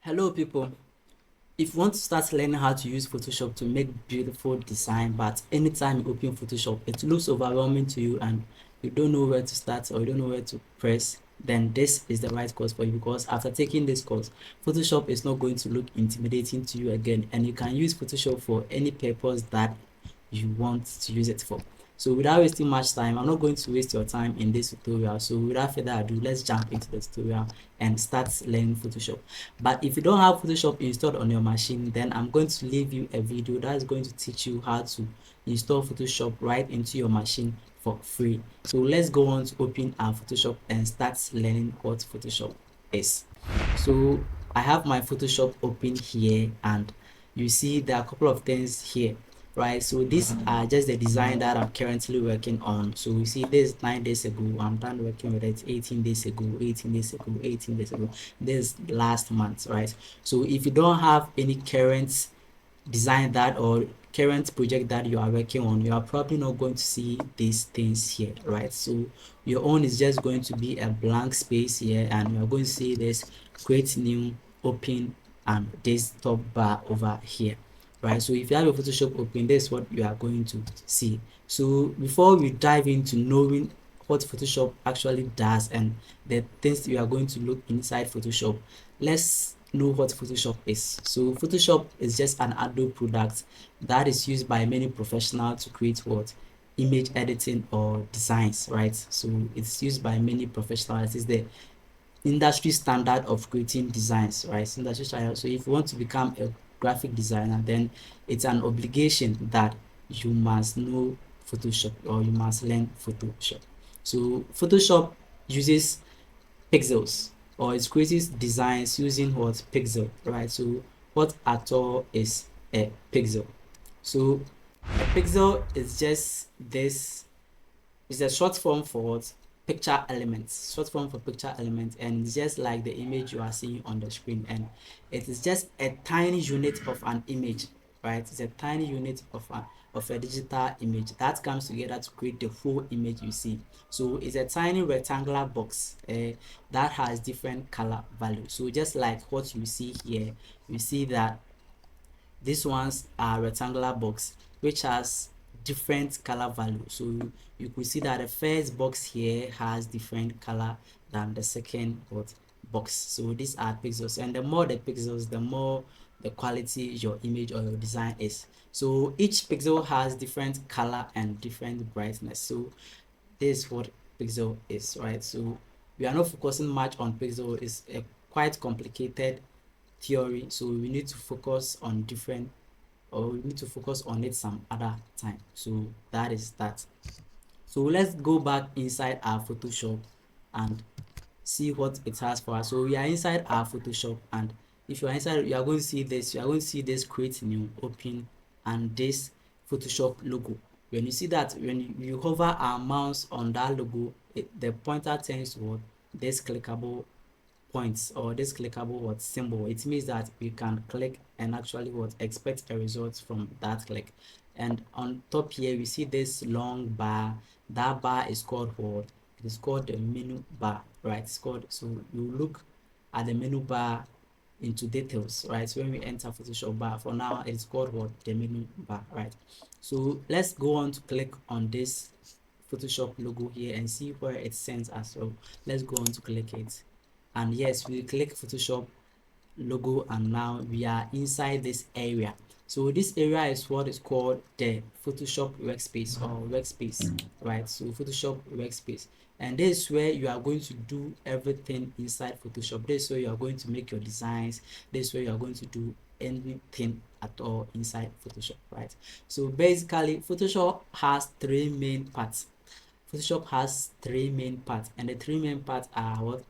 Hello people, if you want to start learning how to use Photoshop to make beautiful design, but anytime you open Photoshop it looks overwhelming to you and you don't know where to start or you don't know where to press, then this is the right course for you, because after taking this course, Photoshop is not going to look intimidating to you again, and you can use Photoshop for any purpose that you want to use it for. So without wasting much time, I'm not going to waste your time in this tutorial. So without further ado, let's jump into the tutorial and start learning Photoshop. But if you don't have Photoshop installed on your machine, then I'm going to leave you a video that is going to teach you how to install Photoshop right into your machine for free. So let's go on to open our Photoshop and start learning what Photoshop is. So I have my Photoshop open here, and you see there are a couple of things here, right? So these are just the design that I'm currently working on. So you see this 9 days ago, I'm done working with it 18 days ago, 18 days ago, 18 days ago, this last month, right? So if you don't have any current design that or current project that you are working on, you are probably not going to see these things here, right? So your own is just going to be a blank space here, and you're going to see this create new, open, and this top bar over here, right? So if you have your Photoshop open, this is what you are going to see. So before we dive into knowing what Photoshop actually does and the things you are going to look inside Photoshop, let's know what Photoshop is. So Photoshop is just an Adobe product that is used by many professionals to create what? Image editing or designs, right? So it's used by many professionals. It's the industry standard of creating designs, right? Industry standard. So if you want to become a graphic designer, then it's an obligation that you must know Photoshop or you must learn Photoshop. So Photoshop uses pixels, or it creates designs using what? Pixel, right? So what at all is a pixel? So a pixel is just this, is a short form for what? Picture elements, short form for picture elements, and it's just like the image you are seeing on the screen, and it is just a tiny unit of an image, right? It's a tiny unit of a digital image that comes together to create the whole image you see. So it's a tiny rectangular box that has different color values. So just like what you see here, you see that these ones are rectangular box which has different color value. So you could see that the first box here has different color than the second box. So these are pixels, and the more the pixels, the more the quality your image or your design is. So each pixel has different color and different brightness. So this is what pixel is, right? So we are not focusing much on pixel. It's a quite complicated theory, so we need to focus on different, or we need to focus on it some other time. So that is that. So let's go back inside our Photoshop and see what it has for us. So we are inside our Photoshop, and if you are inside, you are going to see this. You are going to see this create new, open, and this Photoshop logo. When you see that, when you hover our mouse on that logo, the pointer turns to what? This clickable points, or this clickable what symbol. It means that we can click and actually what? Expect a result from that click. And on top here we see this long bar. That bar is called what? It is called the menu bar, right? It's called, so you look at the menu bar into details, right? So when we enter Photoshop bar, for now it's called what? The menu bar, right? So let's go on to click on this Photoshop logo here and see where it sends us. So let's go on to click it, and yes, we click Photoshop logo, and now we are inside this area. So this area is what is called the Photoshop workspace or workspace, right? So Photoshop workspace, and this is where you are going to do everything inside Photoshop. This is where you are going to make your designs. This is where you are going to do anything at all inside Photoshop, right? So basically Photoshop has three main parts. Photoshop has three main parts, and the three main parts are what?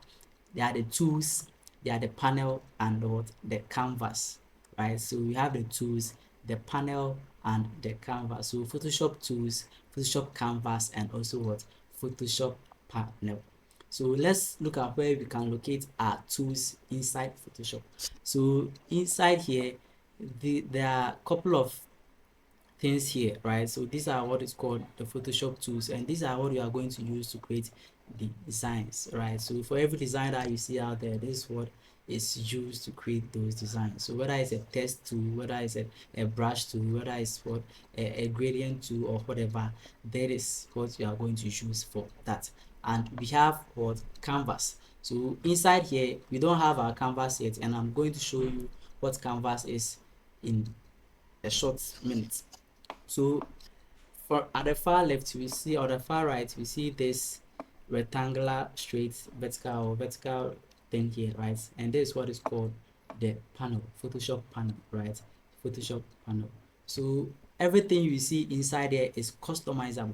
They are the tools, they are the panel, and what? The canvas, right? So we have the tools, the panel, and the canvas. So Photoshop tools, Photoshop canvas, and also what? Photoshop panel. So let's look at where we can locate our tools inside Photoshop. So inside here, there are a couple of things here, right? So these are what is called the Photoshop tools, and these are what you are going to use to create the designs, right? So for every design that you see out there, this is what is used to create those designs. So whether it's a text tool, whether it's a brush tool, whether it's what a gradient tool or whatever, that is what you are going to use for that. And we have what canvas. So inside here we don't have our canvas yet, and I'm going to show you what canvas is in a short minute. So for at the far left we see, or the far right we see this rectangular straight vertical thing here, right? And this is what is called the panel, Photoshop panel, right? Photoshop panel. So everything you see inside there is customizable.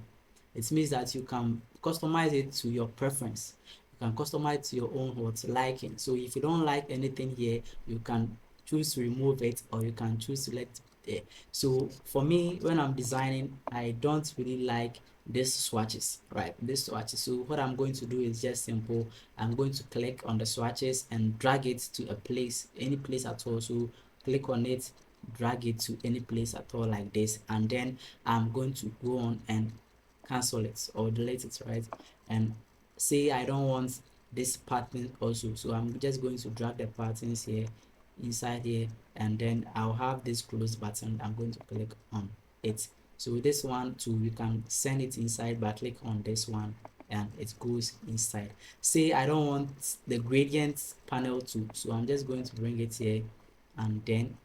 It means that you can customize it to your preference. You can customize it to your own what liking. So if you don't like anything here, you can choose to remove it, or you can choose to let it there. So for me, when I'm designing, I don't really like these swatches, right? These swatches. So what I'm going to do is just simple. I'm going to click on the swatches and drag it to a place, any place at all. So click on it, drag it to any place at all like this, and then I'm going to go on and cancel it or delete it, right? And say I don't want this pattern also, so I'm just going to drag the patterns here inside here, and then I'll have this close button. I'm going to click on it. So this one too, you can send it inside by click on this one and it goes inside. Say I don't want the gradient panel too, so I'm just going to bring it here and then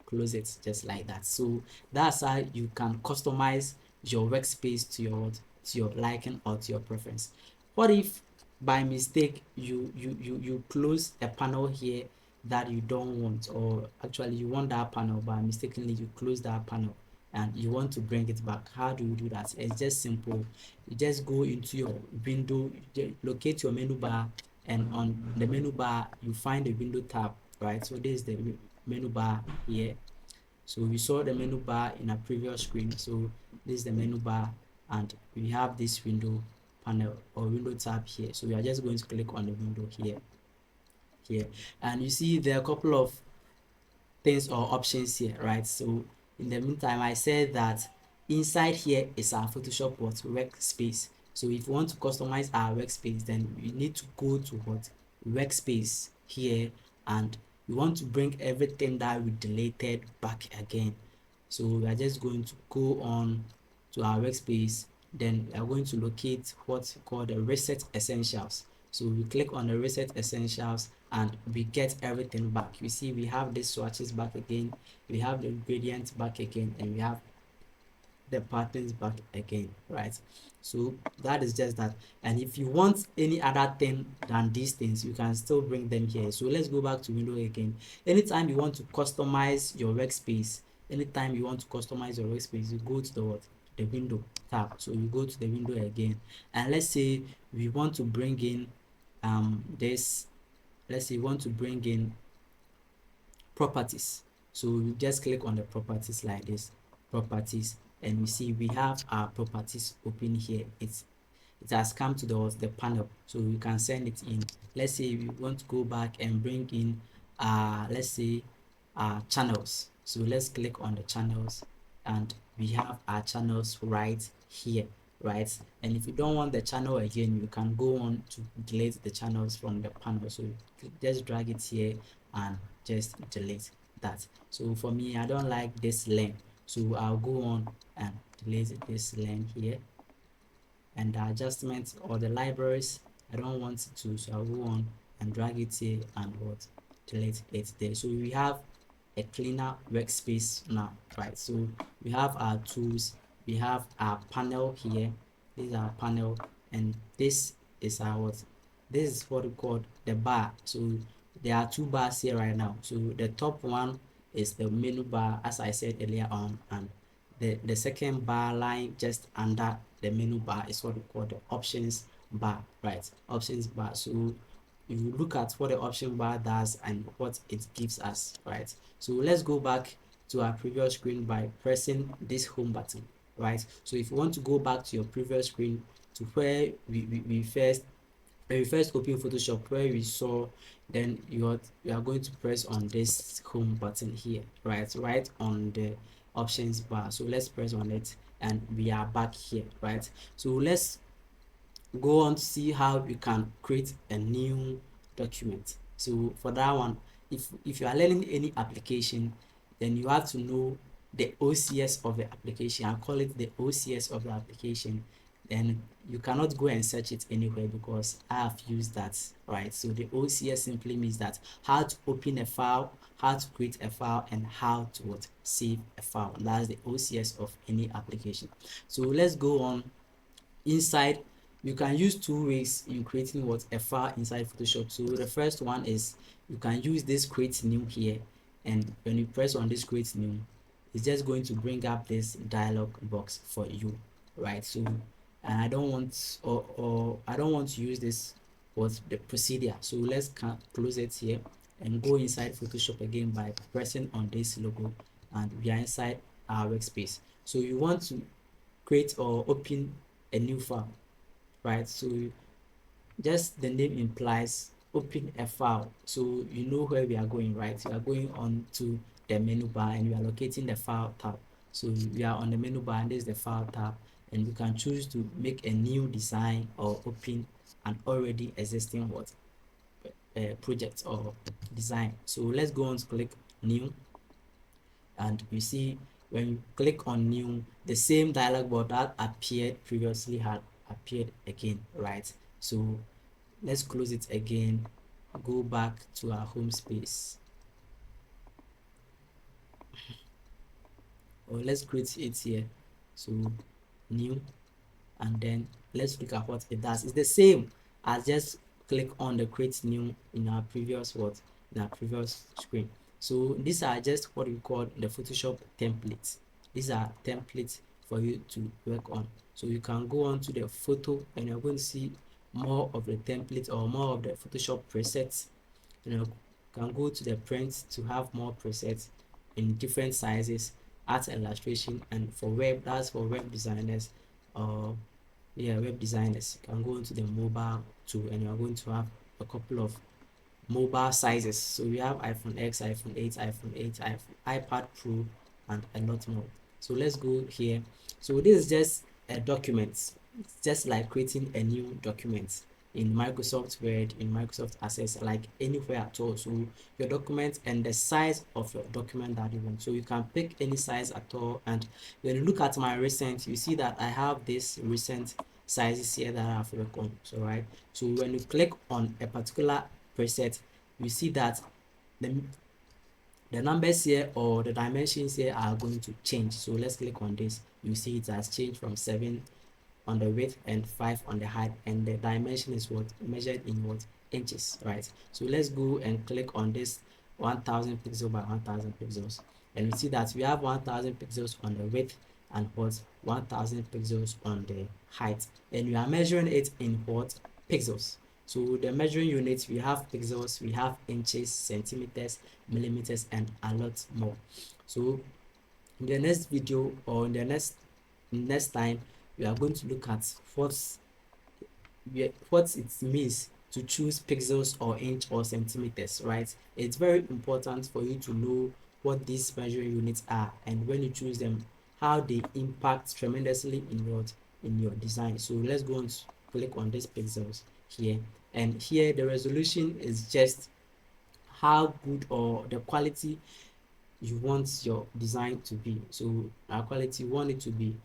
close it just like that. So that's how you can customize your workspace to your liking or to your preference. What if by mistake you close a panel here that you don't want, or actually you want that panel but mistakenly you close that panel and you want to bring it back? How do you do that? It's just simple. You just go into your window, locate your menu bar, and on the menu bar you find the window tab, right? So this is the menu bar here. So we saw the menu bar in a previous screen. So this is the menu bar, and we have this window panel or window tab here. So we are just going to click on the window here, and you see there are a couple of things or options here, right? So in the meantime, I said that inside here is our Photoshop what workspace. So if you want to customize our workspace, then you need to go to what workspace here, and we want to bring everything that we deleted back again. So we are just going to go on to our workspace, then we are going to locate what's called the reset essentials. So we click on the reset essentials and we get everything back. You see we have the swatches back again, we have the ingredients back again, and we have the patterns back again, right? So that is just that. And if you want any other thing than these things, you can still bring them here. So let's go back to window again. Anytime you want to customize your workspace, anytime you want to customize your workspace, you go to the what, the window tab. So you go to the window again, and let's say we want to bring in this, let's say we want to bring in properties. So you just click on the properties like this, properties, and you see we have our properties open here. It has come to the panel, so you can send it in. Let's say we want to go back and bring in let's say channels. So let's click on the channels, and we have our channels right here, right? And if you don't want the channel again, you can go on to delete the channels from the panel. So just drag it here and just delete that. So for me, I don't like this lane, so I'll go on and delete this lane here. And the adjustments or the libraries, I don't want it to, so I'll go on and drag it here and what, delete it there. So we have a cleaner workspace now, right? So we have our tools, we have our panel here, this is our panel, and this is our what, this is what we call the bar. So there are two bars here right now. So the top one is the menu bar, as I said earlier on, and the second bar line just under the menu bar is what we call the options bar, right? Options bar. So if you look at what the option bar does and what it gives us, right? So let's go back to our previous screen by pressing this home button, right? So if you want to go back to your previous screen, to where we first, when we first open Photoshop, where we saw, then you are going to press on this home button here, right on the options bar. So let's press on it and we are back here, right? So let's go on to see how you can create a new document. So for that one, if you are learning any application, then you have to know the OCS of the application. I call it the OCS of the application. Then you cannot go and search it anywhere because I have used that, right? So the OCS simply means that how to open a file, how to create a file, and how to what, save a file. That's the OCS of any application. So let's go on. Inside, you can use two ways in creating what, a file inside Photoshop. So the first one is you can use this create new here, and when you press on this create new, it's just going to bring up this dialog box for you, right? So and I don't want, or I don't want to use this, what, the procedure. So let's close it here and go inside Photoshop again by pressing on this logo, and we are inside our workspace. So you want to create or open a new file, right? So just the name implies open a file, so you know where we are going, right? We are going on to the menu bar and we are locating the file tab. So we are on the menu bar and this is the file tab, and you can choose to make a new design or open an already existing what, project or design. So let's go on to click new, and you see when you click on new, the same dialog box that appeared previously had appeared again, right? So let's close it again, go back to our home space, or let's create it here. So new, and then let's look at what it does. It's the same as just click on the create new in our previous what, in our previous screen. So these are just what we call the Photoshop templates. These are templates for you to work on. So you can go on to the photo and you're going to see more of the templates or more of the Photoshop presets. You can go to the print to have more presets in different sizes, art illustration, and for web, that's for web designers. Yeah, web designers, you can go into the mobile too, and you're going to have a couple of mobile sizes. So we have iPhone X, iPhone 8, iPhone 8, iPad Pro, and a lot more. So let's go here. So this is just a document. It's just like creating a new document in Microsoft Word, in Microsoft Access, like anywhere at all. So your document and the size of your document that you want. So you can pick any size at all. And when you look at my recent, you see that I have this recent sizes here that I have worked on. So right. So when you click on a particular preset, you see that the numbers here or the dimensions here are going to change. So let's click on this. You see it has changed from 7 on the width and 5 on the height, and the dimension is what, measured in what, inches, right? So let's go and click on this 1000 pixel by 1000 pixels, and we see that we have 1000 pixels on the width and what, 1000 pixels on the height, and we are measuring it in what, pixels. So the measuring units, we have pixels, we have inches, centimeters, millimeters, and a lot more. So in the next video, or in the next time, we are going to look at what it means to choose pixels or inch or centimeters, right? It's very important for you to know what these measuring units are, and when you choose them, how they impact tremendously in your design. So let's go and click on these pixels here, and here the resolution is just how good or the quality you want your design to be. So our quality, want it to be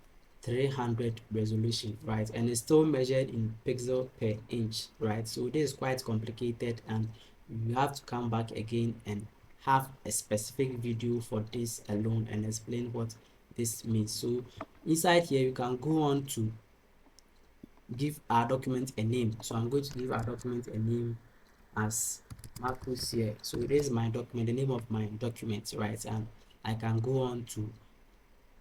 300 resolution, right? And it's still measured in pixel per inch, right? So this is quite complicated, and you have to come back again and have a specific video for this alone and explain what this means. So inside here, you can go on to give our document a name. So I'm going to give our document a name as Marcus here. So this is my document, the name of my document, right? And I can go on to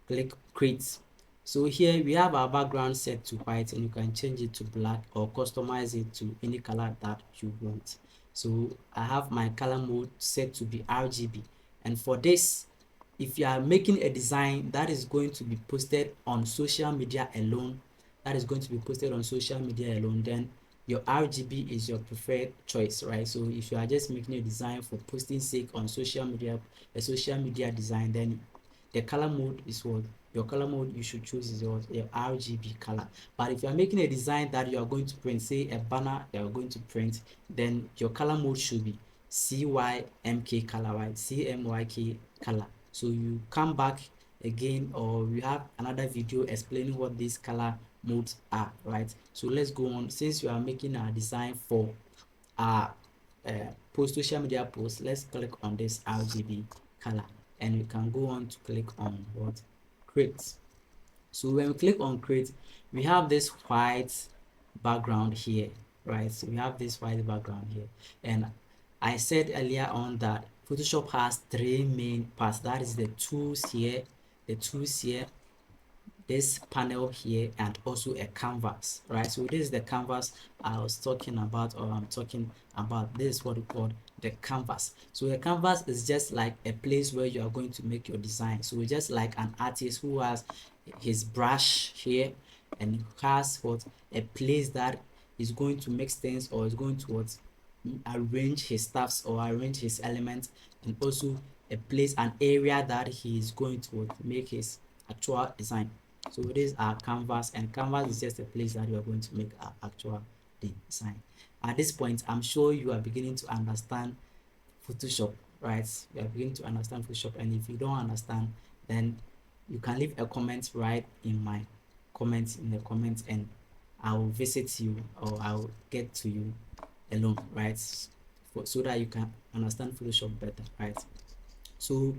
click create. So here we have our background set to white, and you can change it to black or customize it to any color that you want. So I have my color mode set to be RGB, and for this, if you are making a design that is going to be posted on social media alone, then your RGB is your preferred choice, right? So if you are just making a design for posting sake on social media, a social media design, then the color mode is what your color mode you should choose is your RGB color. But if you are making a design that you are going to print, say a banner you are going to print, then your color mode should be CYMK color, right? CMYK color. So you come back again, or we have another video explaining what these color modes are, right? So let's go on. Since you are making a design for our post social media post, let's click on this RGB color, and we can go on to click on what, create. So when we click on create, we have this white background here, right? So we have this white background here, and I said earlier on that Photoshop has three main parts. That is the tools here, this panel here, and also a canvas, right? So this is the canvas I was talking about, or I'm talking about. This is what we call the canvas. So the canvas is just like a place where you are going to make your design. So just like an artist who has his brush here and has what, a place that is going to mix things, or is going to what, arrange his stuffs or arrange his elements, and also a place, an area that he is going to what, make his actual design. So this is our canvas, and canvas is just a place that you are going to make our actual design. At this point, I'm sure you are beginning to understand Photoshop, right? You are beginning to understand Photoshop, and if you don't understand, then you can leave a comment right in my comments, in the comments, and I will visit you, or I will get to you alone, right? So that you can understand Photoshop better, right? So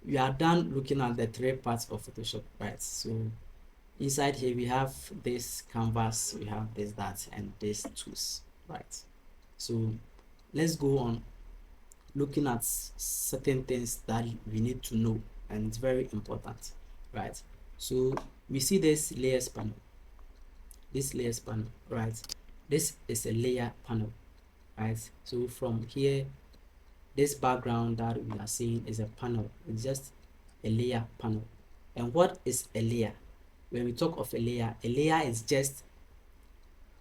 we are done looking at the three parts of Photoshop, right? So inside here we have this canvas, we have this, that, and this tools, right? So let's go on looking at certain things that we need to know, and it's very important, right? So we see this layers panel, right? This is a layer panel, right? So from here, this background that we are seeing is a panel. It's just a layer panel. And what is a layer? When we talk of a layer is just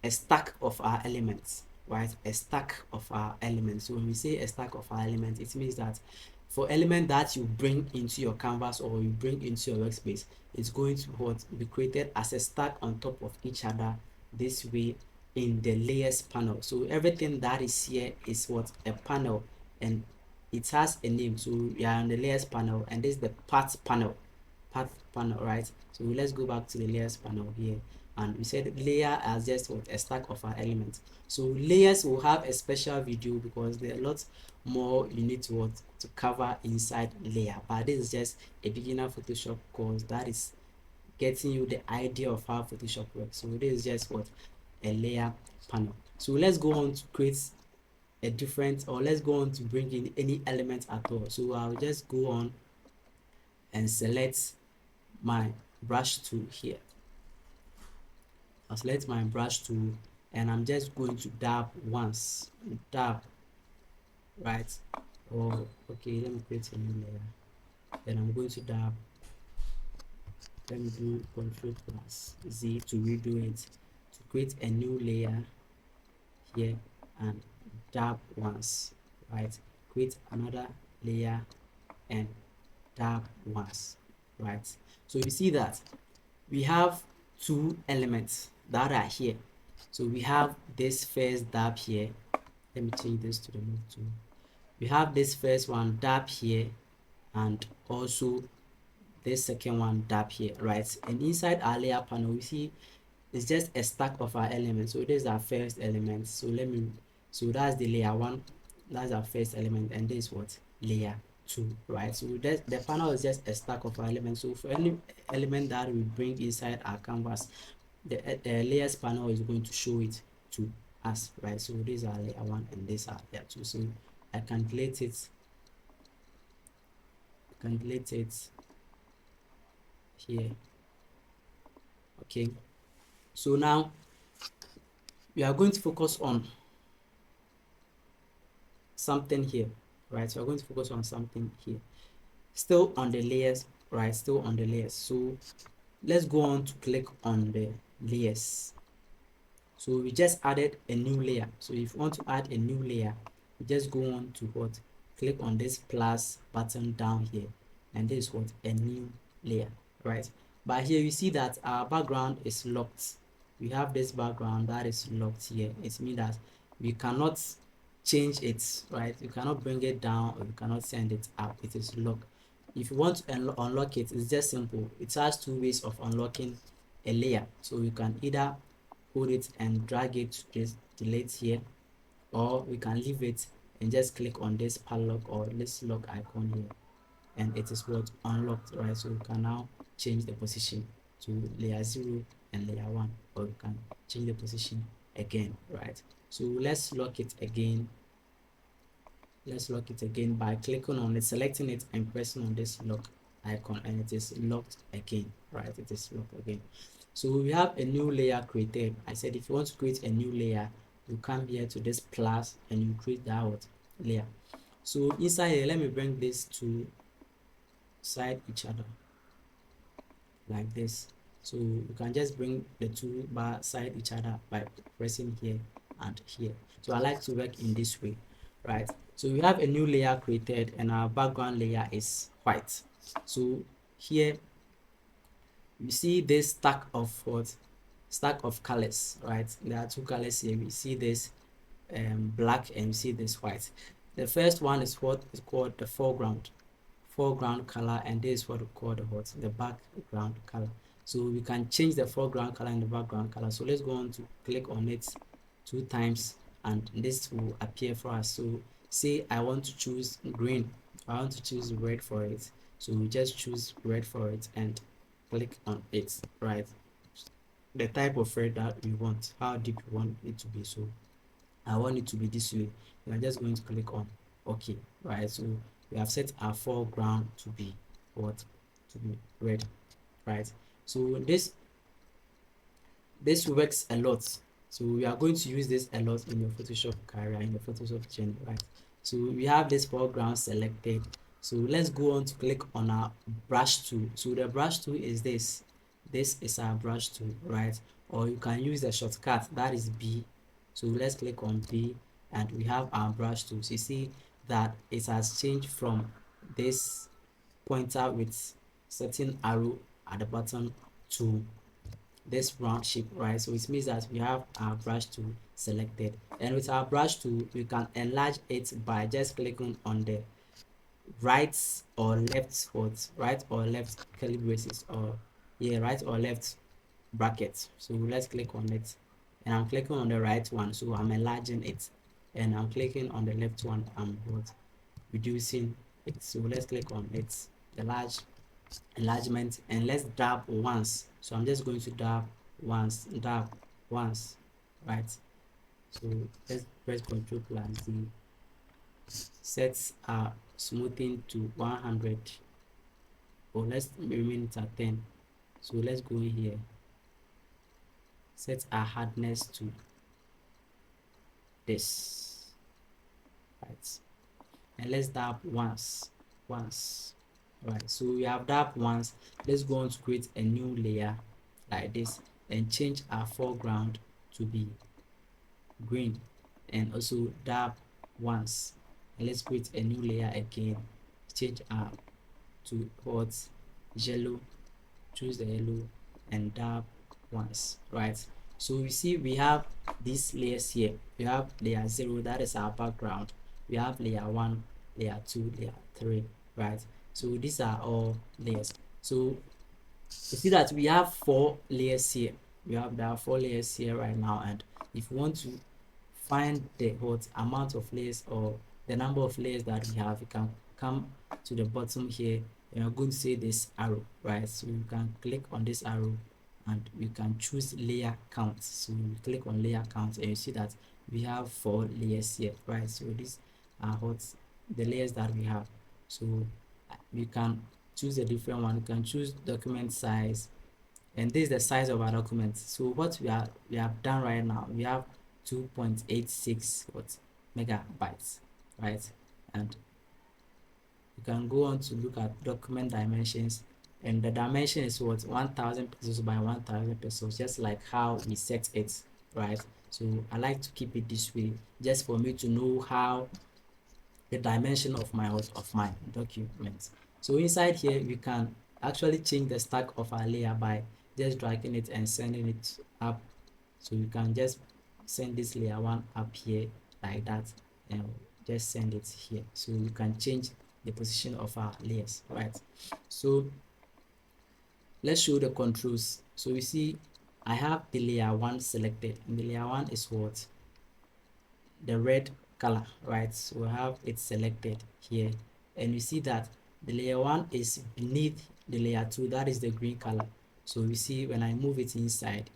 a stack of our elements, right? A stack of our elements. So when we say a stack of our elements, it means that for element that you bring into your canvas or you bring into your workspace, it's going to what, be created as a stack on top of each other this way in the layers panel. So everything that is here is what, a panel, and it has a name. So we are on the layers panel, and this is the path panel, right? So let's go back to the layers panel here, and we said layer as just what, a stack of our elements. So layers will have a special video because there are lots more you need to what, to cover inside layer, but this is just a beginner Photoshop course that is getting you the idea of how Photoshop works. So this is just what, a layer panel. So let's go on to create a different, or let's go on to bring in any element at all. So I'll just go on and select my brush tool here. I'll select my brush tool, and I'm just going to dab once, dab, right? Or okay, let me create a new layer. Then I'm going to dab. Let me do Ctrl plus Z to redo it, to create a new layer here, and dab once, right? Create another layer and dab once, right? So you see that we have two elements that are here. So we have this first dab here. Let me change this to the move tool. We have this first one dab here, and also this second one dab here, right? And inside our layer panel, we see it's just a stack of our elements. So this is our first element. So so that's the layer one, that's our first element, and this is what, layer two, right? So that the panel is just a stack of our elements. So for any element that we bring inside our canvas, the layers panel is going to show it to us, right? So these are layer one and these are layer two. So I can delete it. Here. Okay. So now we are going to focus on something here, right? So we're going to focus on something here, still on the layers, right? Still on the layers. So let's go on to click on the layers. So we just added a new layer. So if you want to add a new layer, you just go on to what, click on this plus button down here, and this is what, a new layer, right? But here you see that our background is locked. We have this background that is locked here. It means that we cannot change it, right? You cannot bring it down or you cannot send it up. It is locked. If you want to unlock it, it's just simple. It has two ways of unlocking a layer. So you can either hold it and drag it to this delete here, or we can leave it and just click on this padlock or this lock icon here, and it is what unlocked, right? So you can now change the position to layer 0 and layer 1, or you can change the position again, right? So let's lock it again. Let's lock it again by clicking on it, selecting it and pressing on this lock icon, and it is locked again, right? It is locked again. So we have a new layer created. I said if you want to create a new layer, you come here to this plus and you create that layer. So inside here, let me bring this to side each other like this. So you can just bring the two bar side each other by pressing here and here. So I like to work in this way, right? So we have a new layer created and our background layer is white. So here you see this stack of colors, right? There are two colors here. We see this black and we see this white. The first one is what is called the foreground color, and this is what we call the background color. So we can change the foreground color and the background color. So let's go on to click on it 2 times and this will appear for us. So say I want to choose green, I want to choose red for it, so we just choose red for it and click on it, right? The type of red that we want, how deep we want it to be. So I want it to be this way. We are just going to click on OK, right? So we have set our foreground to be what? To be red, right? So this works a lot. So we are going to use this a lot in your Photoshop career, in your Photoshop journey, right? So we have this foreground selected. So let's go on to click on our brush tool. So the brush tool is this. This is our brush tool, right? Or you can use the shortcut, that is B. So let's click on B and we have our brush tool. So you see that it has changed from this pointer with certain arrow at the bottom to this round shape, right? So it means that we have our brush tool selected, and with our brush tool we can enlarge it by just clicking on the right or left right or left curly braces, or yeah, right or left brackets. So let's click on it and I'm clicking on the right one, so I'm enlarging it, and I'm clicking on the left one, I'm reducing it. So let's click on it, the large enlargement, and let's dab once. So I'm just going to dab once, right? So let's press Ctrl plus D, sets our smoothing to 100, or let's remain it at 10. So let's go in here, set our hardness to this, right? And let's dab once, right? So we have dabbed once. Let's go on to create a new layer like this and change our foreground to be green, and also dab once, and let's create a new layer again, change our to what? Yellow, choose the yellow and dab once, right? So we see we have these layers here. We have layer 0, that is our background. We have layer 1, layer 2, layer 3, right? So these are all layers. So you see that we have 4 layers here. There are 4 layers here right now, and if you want to find the what amount of layers or the number of layers that we have, you can come to the bottom here and you're going to see this arrow, right? So you can click on this arrow and you can choose layer count. So you click on layer count and you see that we have 4 layers here, right? So these are what the layers that we have. So you can choose a different one. You can choose document size, and this is the size of our document. So what we have done right now, we have 2.86 megabytes, right? And you can go on to look at document dimensions, and the dimension is 1000 pixels by 1000 pixels, just like how we set it, right? So I like to keep it this way just for me to know how the dimension of my document. So inside here we can actually change the stack of our layer by just dragging it and sending it up. So you can just send this layer 1 up here like that, and just send it here, so you can change the position of our layers, right? So let's show the controls. So you see I have the layer 1 selected, and the layer 1 is what? The red color, right? So we have it selected here, and you see that the layer 1 is beneath the layer 2, that is the green color. So you see when I move it inside,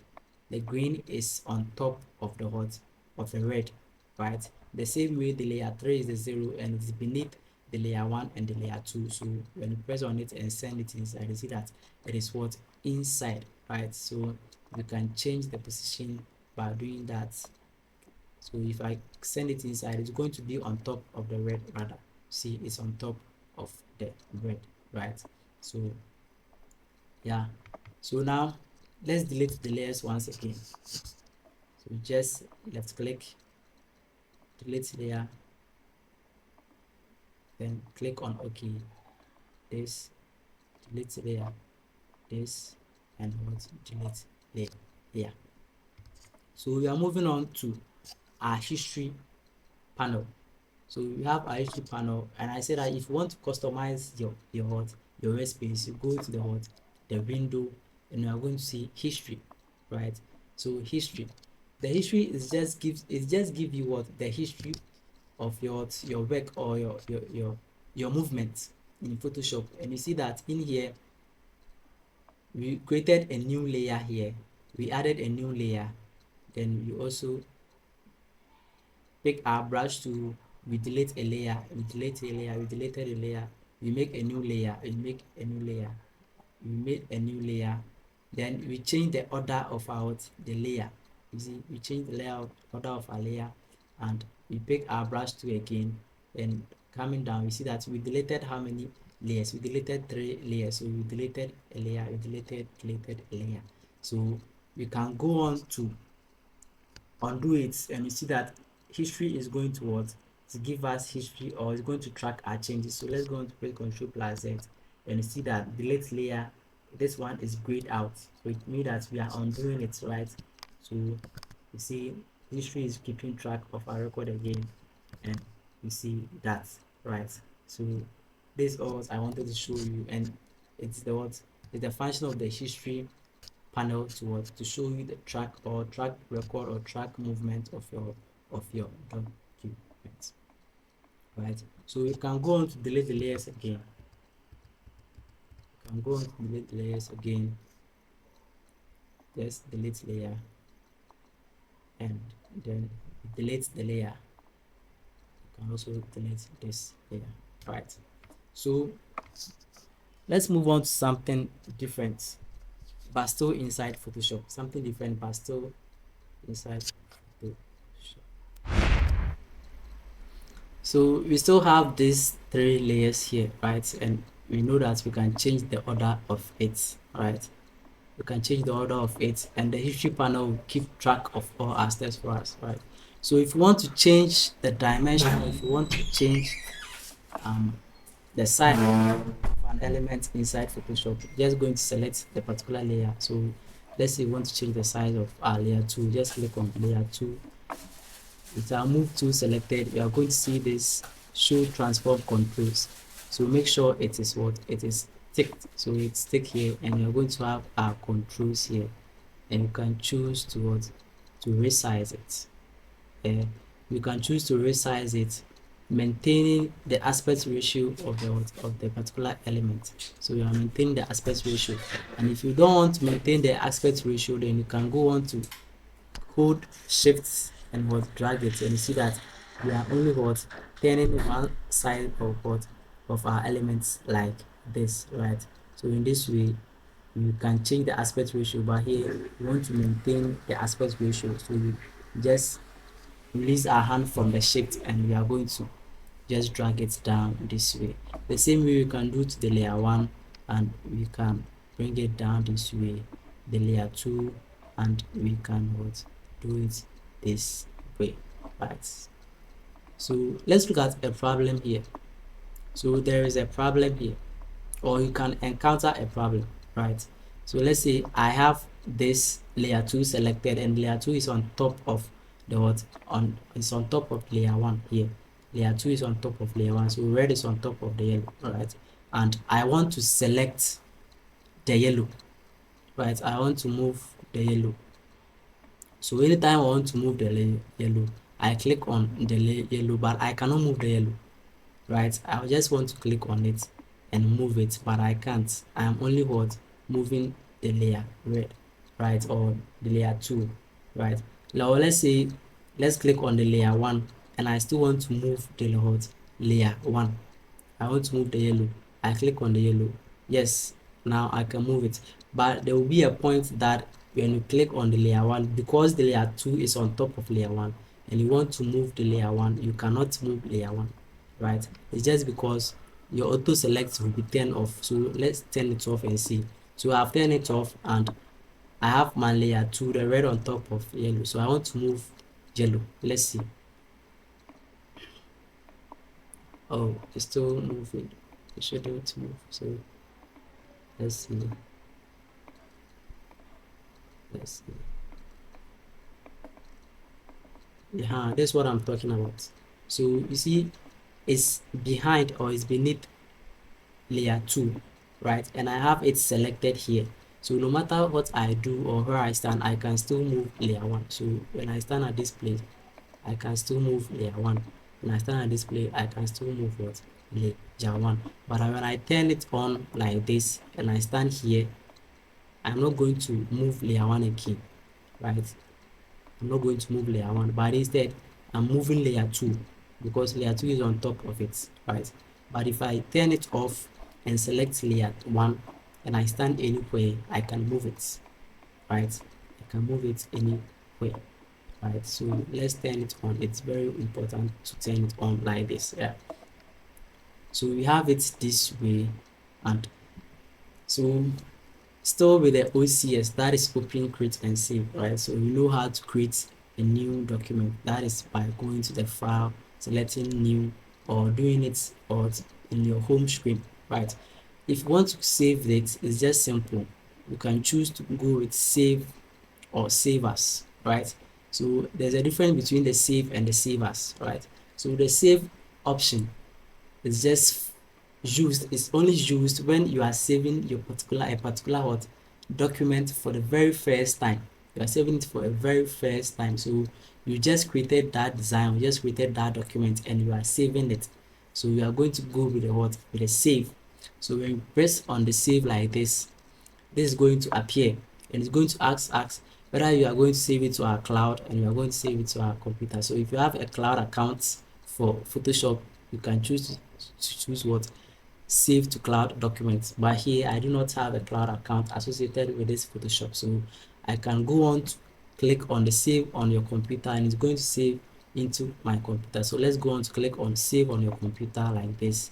the green is on top of the hot of the red, right? The same way the layer 3 is the 0 and it's beneath the layer 1 and the layer 2. So when you press on it and send it inside, you see that it is what? Inside, right? So you can change the position by doing that. So if I send it inside, it's going to be on top of the red, rather. See, it's on top of the red, right? So yeah, so now let's delete the layers once again. So just left click, delete layer, then click on OK, this, delete layer, this, and what? Delete layer. Yeah. So we are moving on to our history panel. So you have our history panel, and I said that if you want to customize your workspace, you go to the window, and you are going to see history, right? So history, the history is just give you what? The history of your work or your movement in Photoshop. And you see that in here we created a new layer here, we added a new layer, then we also pick our brush tool, we delete a layer, we delete a layer, we deleted a layer, we make a new layer, we make a new layer, we made a new layer, then we change the order of our the layer. You see, we change the layout order of our layer, and we pick our brush tool again, and coming down we see that we deleted how many layers? We deleted 3 layers. So we deleted a layer, we deleted a layer. So we can go on to undo it, and you see that history is going to what? To give us history, or it's going to track our changes. So let's go on to press Ctrl plus Z, and you see that delete layer, this one is grayed out, so it means that we are undoing it, right? So you see history is keeping track of our record again, and you see that, right? So this is all I wanted to show you, and it's the what? It's the function of the history panel to show you the track record or track movement of your document, right? So you can go on to delete the layers again. You can go on to delete the layers again. Just delete layer, and then delete the layer. You can also delete this layer, right? So let's move on to something different, but still inside Photoshop. Something different, but still inside Photoshop. So we still have these 3 layers here, right? And we know that we can change the order of it, right? We can change the order of it, and the history panel will keep track of all our steps for us, right? So if you want to change the dimension, if you want to change the size of an element inside Photoshop, just going to select the particular layer. So let's say you want to change the size of our layer 2, just click on layer 2. With our move tool selected, you are going to see this show transform controls. So make sure it is what? It is ticked. So it's ticked here, and you're going to have our controls here, and you can choose to what? To resize it. You can choose to resize it, maintaining the aspect ratio of the particular element. So you are maintaining the aspect ratio, and if you don't want to maintain the aspect ratio, then you can go on to hold shift and what? Drag it, and you see that we are only what? Turning one side of our elements like this, right? So in this way you can change the aspect ratio, but here we want to maintain the aspect ratio. So we just release our hand from the shift, and we are going to just drag it down this way. The same way we can do to the layer 1, and we can bring it down this way, the layer 2, and we can what? Do it this way, right? So let's look at a problem here. So there is a problem here. or you can encounter a problem, right? So let's say I have this layer 2 selected, and layer 2 is on top of the what, on it's on top of layer 1 here. Layer 2 is on top of layer 1, so red is on top of the yellow, right? And I want to select the yellow, right? I want to move the yellow. So anytime I want to move the yellow, I click on the yellow, but I cannot move the yellow, right? I just want to click on it and move it, but I can't. I'm only what, moving the layer red, right? Or the layer 2, right? Now let's say, let's click on the layer 1, and I still want to move the what, layer 1. I want to move the yellow. I click on the yellow. Yes, now I can move it. But there will be a point that when you click on the layer 1, because the layer 2 is on top of layer 1, and you want to move the layer 1, you cannot move layer 1, right? It's just because your auto select will be turned off. So let's turn it off and see. So I've turned it off, and I have my layer 2, the red on top of yellow. So I want to move yellow. Let's see. Oh, it's still moving. It shouldn't move. So let's see. Let's see. Yeah, that's what I'm talking about. So you see, it's behind, or it's beneath layer 2, right? And I have it selected here. So no matter what I do or where I stand, I can still move layer 1. So when I stand at this place, I can still move layer 1. When I stand at this place, I can still move what, layer 1. But when I turn it on like this and I stand here, I'm not going to move layer 1 again, right? I'm not going to move layer 1, but instead I'm moving layer 2, because layer 2 is on top of it, right? But if I turn it off and select layer 1 and I stand anywhere, I can move it, right? I can move it anywhere, right? So let's turn it on. It's very important to turn it on like this. Yeah, so we have it this way. And so still with the OCS, that is open, create, and save, right? So you know how to create a new document. That is by going to the file, selecting new, or doing it or in your home screen, right? If you want to save it, it's just simple. You can choose to go with save or save as, right? So there's a difference between the save and the save as, right? So the save option is just used, it's only used when you are saving your particular what, document for the very first time. You are saving it for a very first time. So you just created that design, you just created that document, and you are saving it. So you are going to go with the what, with the save. So when you press on the save like this is going to appear, and it's going to ask whether you are going to save it to our cloud and you are going to save it to our computer. So if you have a cloud account for Photoshop, you can choose to choose what, save to cloud documents. But here I do not have a cloud account associated with this Photoshop, so I can go on to click on the save on your computer, and it's going to save into my computer. So let's go on to click on save on your computer like this,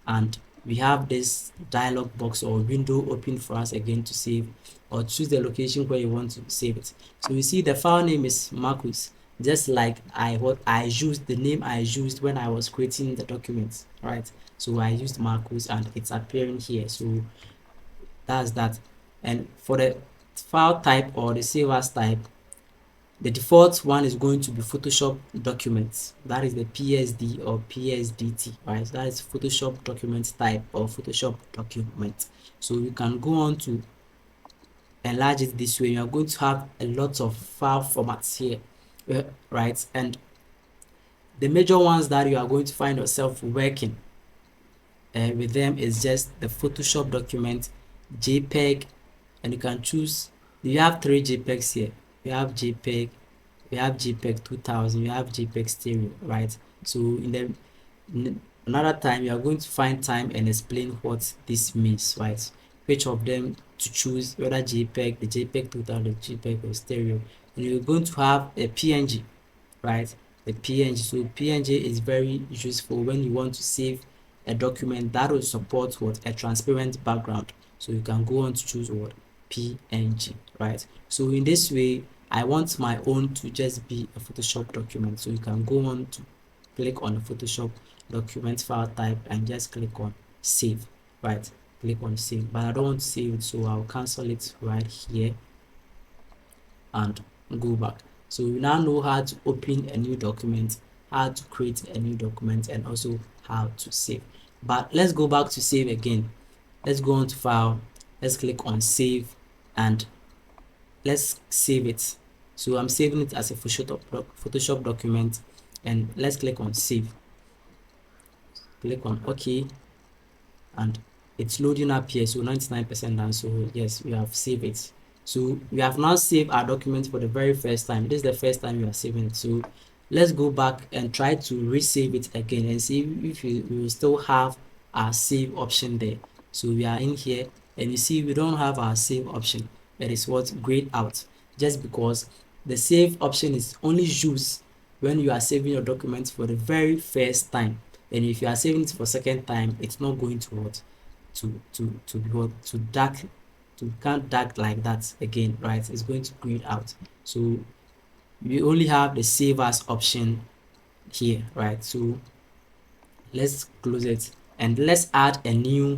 and we have this dialog box or window open for us again to save, or choose the location where you want to save it. So you see the file name is Marcus, just like the name I used when I was creating the document, right? So I used Marcus, and it's appearing here. So that's that. And for the file type or the save as type, the default one is going to be Photoshop documents. That is the PSD or PSDT, right? That is Photoshop document type or Photoshop document. So you can go on to enlarge it this way. You are going to have a lot of file formats here, right? And the major ones that you are going to find yourself working with them is just the Photoshop document, JPEG, and you can choose. You have 3 JPEGs here. You have JPEG, we have JPEG 2000, we have JPEG stereo, right? So another time you are going to find time and explain what this means, right? Which of them to choose, whether JPEG, the JPEG 2000, JPEG or stereo. And you're going to have a PNG, right? The PNG. So PNG is very useful when you want to save a document that will support what, a transparent background. So you can go on to choose what, PNG, right? So in this way, I want my own to just be a Photoshop document. So you can go on to click on the Photoshop document file type and just click on save, right? click on save, but I don't want to save it, so I'll cancel it right here and go back. So we now know how to open a new document, how to create a new document, and also how to save. But let's go back to save again. Let's go on to file, let's click on save, and let's save it. So I'm saving it as a Photoshop document, and let's click on save. Click on OK, and it's loading up here. So 99% done. So yes, we have saved it. So we have now saved our document for the very first time. This is the first time you are saving it. So let's go back and try to resave it again and see if we will still have our save option there. So we are in here, and you see we don't have our save option. That is what grayed out, just because the save option is only used when you are saving your document for the very first time. And if you are saving it for second time, it's not going to what to dark, to can't dark like that again, right? It's going to grayed out. So we only have the save as option here, right? So let's close it, and let's add a new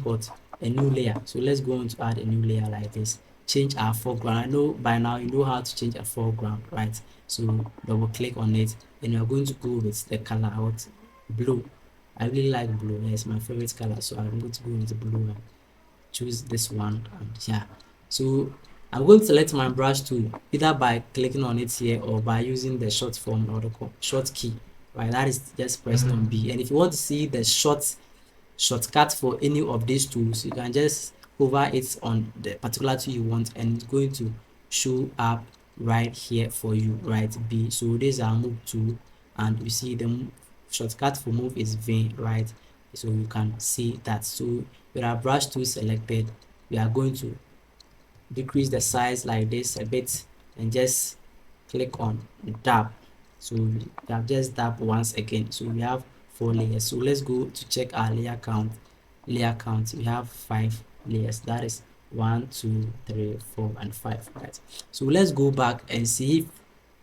layer. So let's go on to add a new layer like this. Change our foreground. I know by now you know how to change a foreground, right? So double click on it, and you're going to go with the color out blue. I really like blue. It's my favorite color, so I'm going to go with the blue and choose this one. And yeah, so I'm going to select my brush tool either by clicking on it here or by using the short form or the short key, right? That is just pressing on B. And if you want to see the shortcut for any of these tools, you can just hover it on the particular tool you want, and it's going to show up right here for you, right? B. So this is our move tool, and you see the shortcut for move is V, right? So you can see that. So with our brush tool selected, we are going to decrease the size like this a bit and just click on dab. So we have just dab once again. So we have 4 layers. So let's go to check our layer count. We have 5 layers. That is 1, 2, 3, 4, and 5, right? So let's go back and see if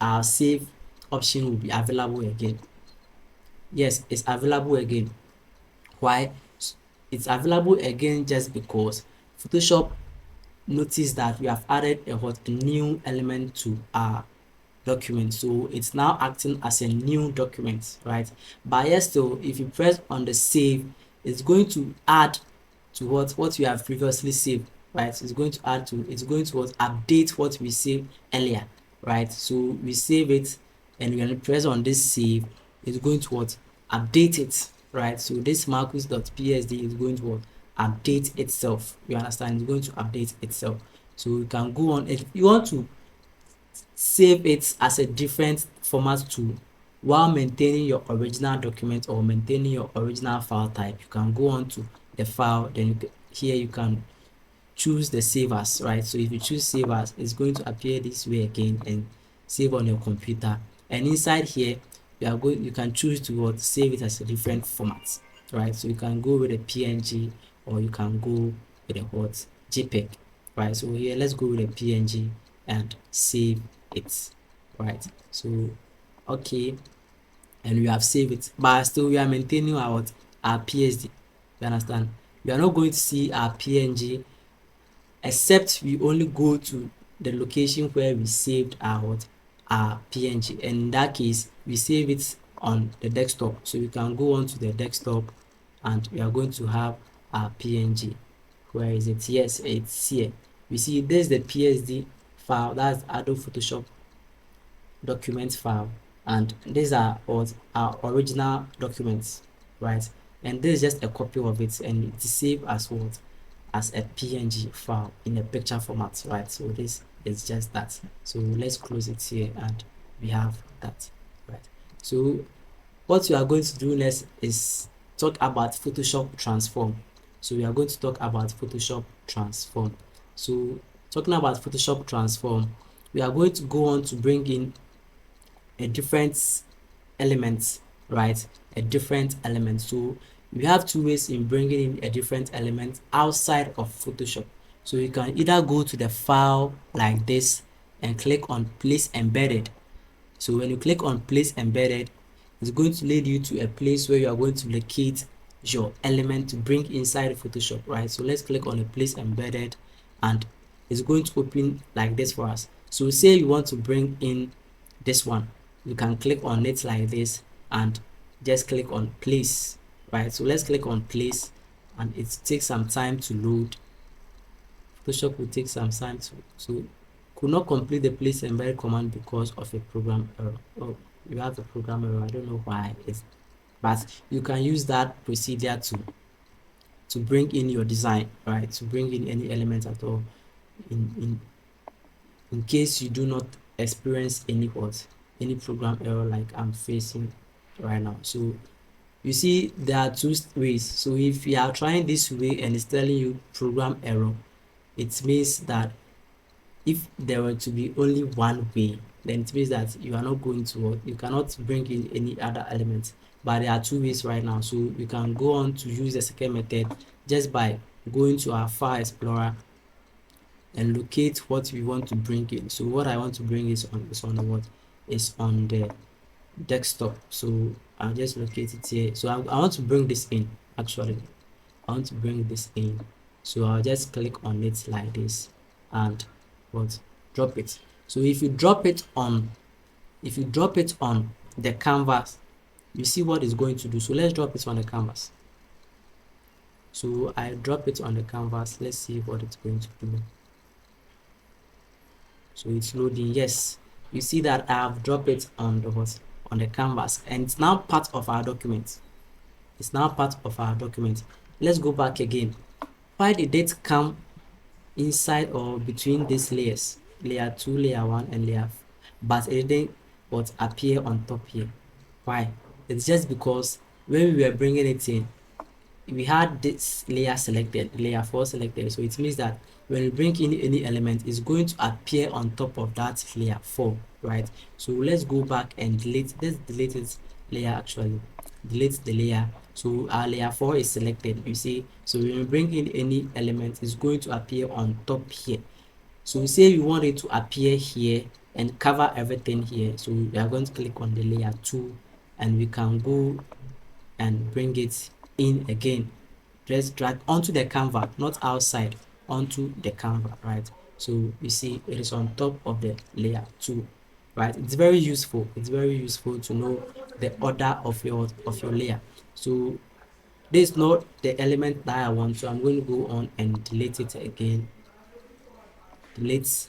our save option will be available again. Yes, it's available again. Why? It's available again just because Photoshop noticed that we have added a new element to our document, so it's now acting as a new document, right? But yes, still, if you press on the save, it's going to add to what you have previously saved, right? It's going to update what we saved earlier, right? So we save it, and we're going to press on this save. It's going to update it, right? So this marcus.psd is going to update itself. You understand? It's going to update itself. So you can go on. If you want to save it as a different format tool while maintaining your original document or maintaining your original file type, you can go on to the file, then here you can choose the save as, right? So if you choose save as, it's going to appear this way again and save on your computer. And inside here, you can choose to save it as a different format, right? So you can go with a PNG, or you can go with a JPEG, right? So here, let's go with a PNG and save it, right? So okay, and we have saved it, but still we are maintaining our PSD. You understand? We are not going to see our PNG except we only go to the location where we saved our PNG, and in that case we save it on the desktop. So we can go on to the desktop, and we are going to have our PNG. Where is it? Yes, it's here. We see this is the PSD file, that's Adobe Photoshop document file, and these are our original documents, right? And this is just a copy of it, and it's saved as as a PNG file in a picture format, right? So this is just that. So let's close it here, and we have that, right? So what we are going to do next is talk about Photoshop transform. So we are going to talk about Photoshop transform. So talking about Photoshop transform, we are going to go on to bring in a different element, right? A different element. So we have two ways in bringing in a different element outside of Photoshop. So you can either go to the file like this and click on place embedded. So when you click on place embedded, it's going to lead you to a place where you are going to locate your element to bring inside Photoshop, right? So let's click on the place embedded, and it's going to open like this for us. So say you want to bring in this one, you can click on it like this and just click on place, right? So let's click on place, and it takes some time to load. Photoshop will take some time to, so could not complete the place embedded command because of a program error. Oh, you have a program error. I don't know why it's, but you can use that procedure to bring in your design, right? To bring in any element at all, in case you do not experience any program error like I'm facing right now. So you see there are two ways. So if you are trying this way and it's telling you program error, it means that if there were to be only one way, then it means that you are not going to, you cannot bring in any other elements. But there are two ways right now. So you can go on to use the second method just by going to our file explorer and locate what we want to bring in. So what I want to bring is on the what is on the desktop. So I'll just locate it here. So I want to bring this in. Actually, I want to bring this in. So I'll just click on it like this and what drop it. So if you drop it on the canvas, you see what it's going to do. So let's drop it on the canvas. So I drop it on the canvas. Let's see what it's going to do. So it's loading. Yes, you see that I have dropped it on the canvas, and it's now part of our document. It's now part of our document. Let's go back again. Why did it come inside or between these layers, layer 2, layer 1, and layer, but it didn't what appear on top here? Why? It's just because when we were bringing it in, we had this layer selected, layer 4 selected. So it means that when we bring in any element, it's going to appear on top of that layer 4, right? So let's go back and let's delete this layer. Actually delete the layer. So our layer 4 is selected, you see. So when we bring in any element, it's going to appear on top here. So we say we want it to appear here and cover everything here. So we are going to click on the layer 2, and we can go and bring it in again. Just drag onto the canvas, not outside, onto the canvas, right? So you see it is on top of the layer 2, right? It's very useful. It's very useful to know the order of your layer. So this is not the element that I want, so I'm going to go on and delete it again. Delete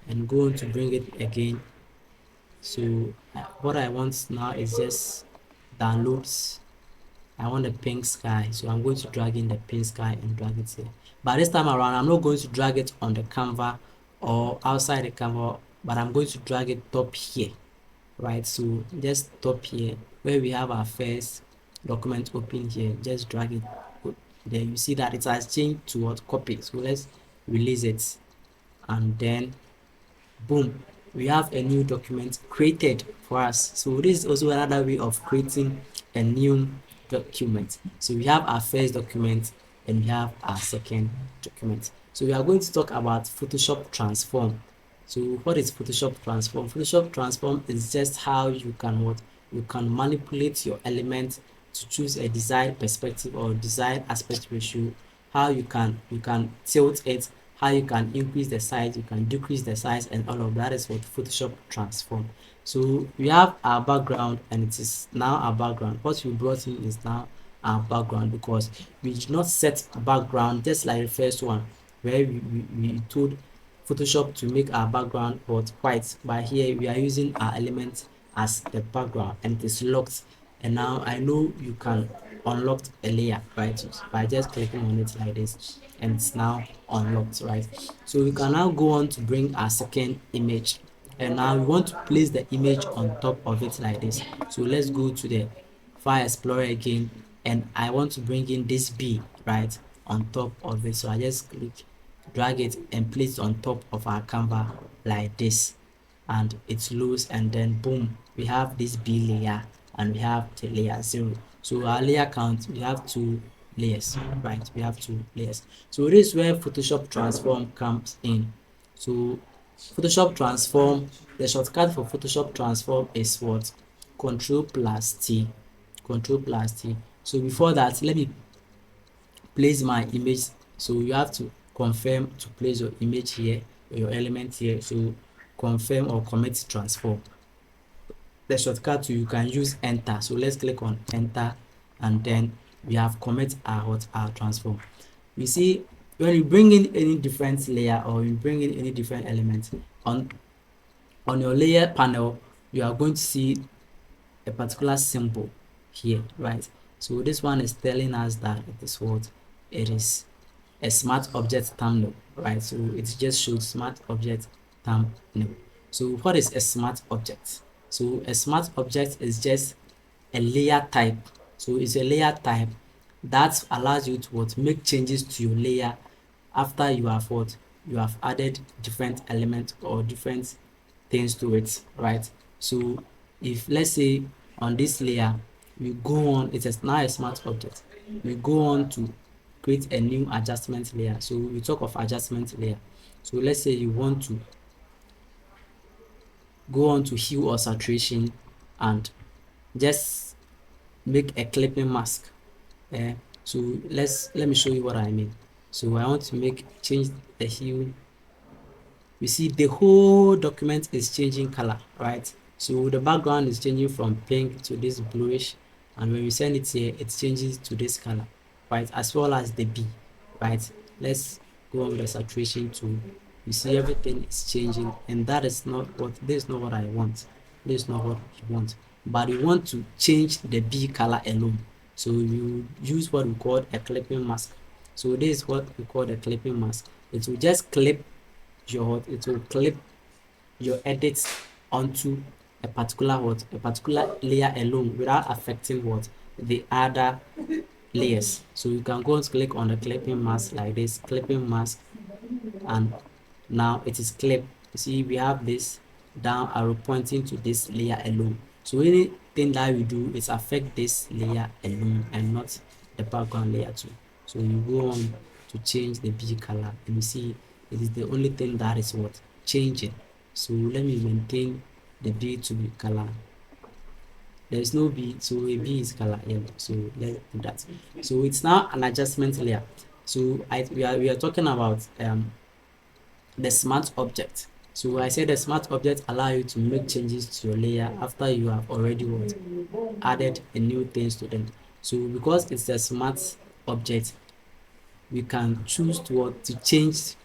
and go on to bring it again. So what I want now is just downloads. I want a pink sky, so I'm going to drag in the pink sky and drag it here. But this time around, I'm not going to drag it on the canvas or outside the canvas, but I'm going to drag it top here, right? So just top here where we have our first document open here, just drag it there. You see that it has changed to what copy. So let's release it, and then boom, we have a new document created for us. So this is also another way of creating a new document. So we have our first document and we have our second document. So we are going to talk about Photoshop transform. So what is Photoshop transform? Photoshop transform is just how you can manipulate your element to choose a desired perspective or desired aspect ratio, how you can tilt it, how you can increase the size, you can decrease the size, and all of that is what Photoshop transform. So we have our background, and it is now our background. What we brought in is now our background, because we did not set a background just like the first one where we told Photoshop to make our background but white, but here we are using our element as the background and it is locked. And now I know you can unlock a layer, right, by just clicking on it like this, and it's now unlocked, right? So we can now go on to bring our second image, and now we want to place the image on top of it like this. So let's go to the file explorer again, and I want to bring in this B right on top of it. So I just click, drag it and place it on top of our canvas like this, and it's loose, and then boom, we have this B layer and we have the layer 0. So our layer count, we have 2 layers, right? We have 2 layers. So this is where Photoshop transform comes in. So Photoshop transform, the shortcut for Photoshop transform is what? Control plus T. Control plus T. So before that, let me place my image. So you have to confirm to place your image here, your element here. So confirm or commit transform. The shortcut you can use enter. So let's click on enter, and then we have commit our transform. You see, when you bring in any different layer or you bring in any different element on your layer panel, you are going to see a particular symbol here, right? So this one is telling us that it is what it is, a smart object thumbnail, right? So it just shows smart object thumbnail. So what is a smart object? So a smart object is just a layer type. So it's a layer type that allows you to what, make changes to your layer after you have what, you have added different elements or different things to it, right? So if let's say on this layer we go on, it is now a smart object, we go on to create a new adjustment layer. So we talk of adjustment layer. So let's say you want to go on to hue or saturation and just make a clipping mask. So let me show you what I mean. So I want to change the hue. You see the whole document is changing color, right? So the background is changing from pink to this bluish, and when we send it here, it changes to this color, right? As well as the B, right? Let's go on with the saturation tool. You see everything is changing, and that is not what, this is not what I want. This is not what we want, but we want to change the B color alone. So you use what we call a clipping mask. So this is what we call the clipping mask. It will just clip it will clip your edits onto a particular layer alone without affecting the other layers. So you can go and click on the clipping mask like this, clipping mask, and now it is clipped. You see we have this down arrow pointing to this layer alone. So anything that we do is affect this layer alone and not the background layer too. So you go on to change the B color, and you see it is the only thing that is changing. So let me maintain the B to be color. There is no B, so a B is color yellow. So let's do that. So it's now an adjustment layer. So we are talking about the smart object. So I said the smart object allow you to make changes to your layer after you have already added a new things to them. So because it's a smart object, we can choose to change.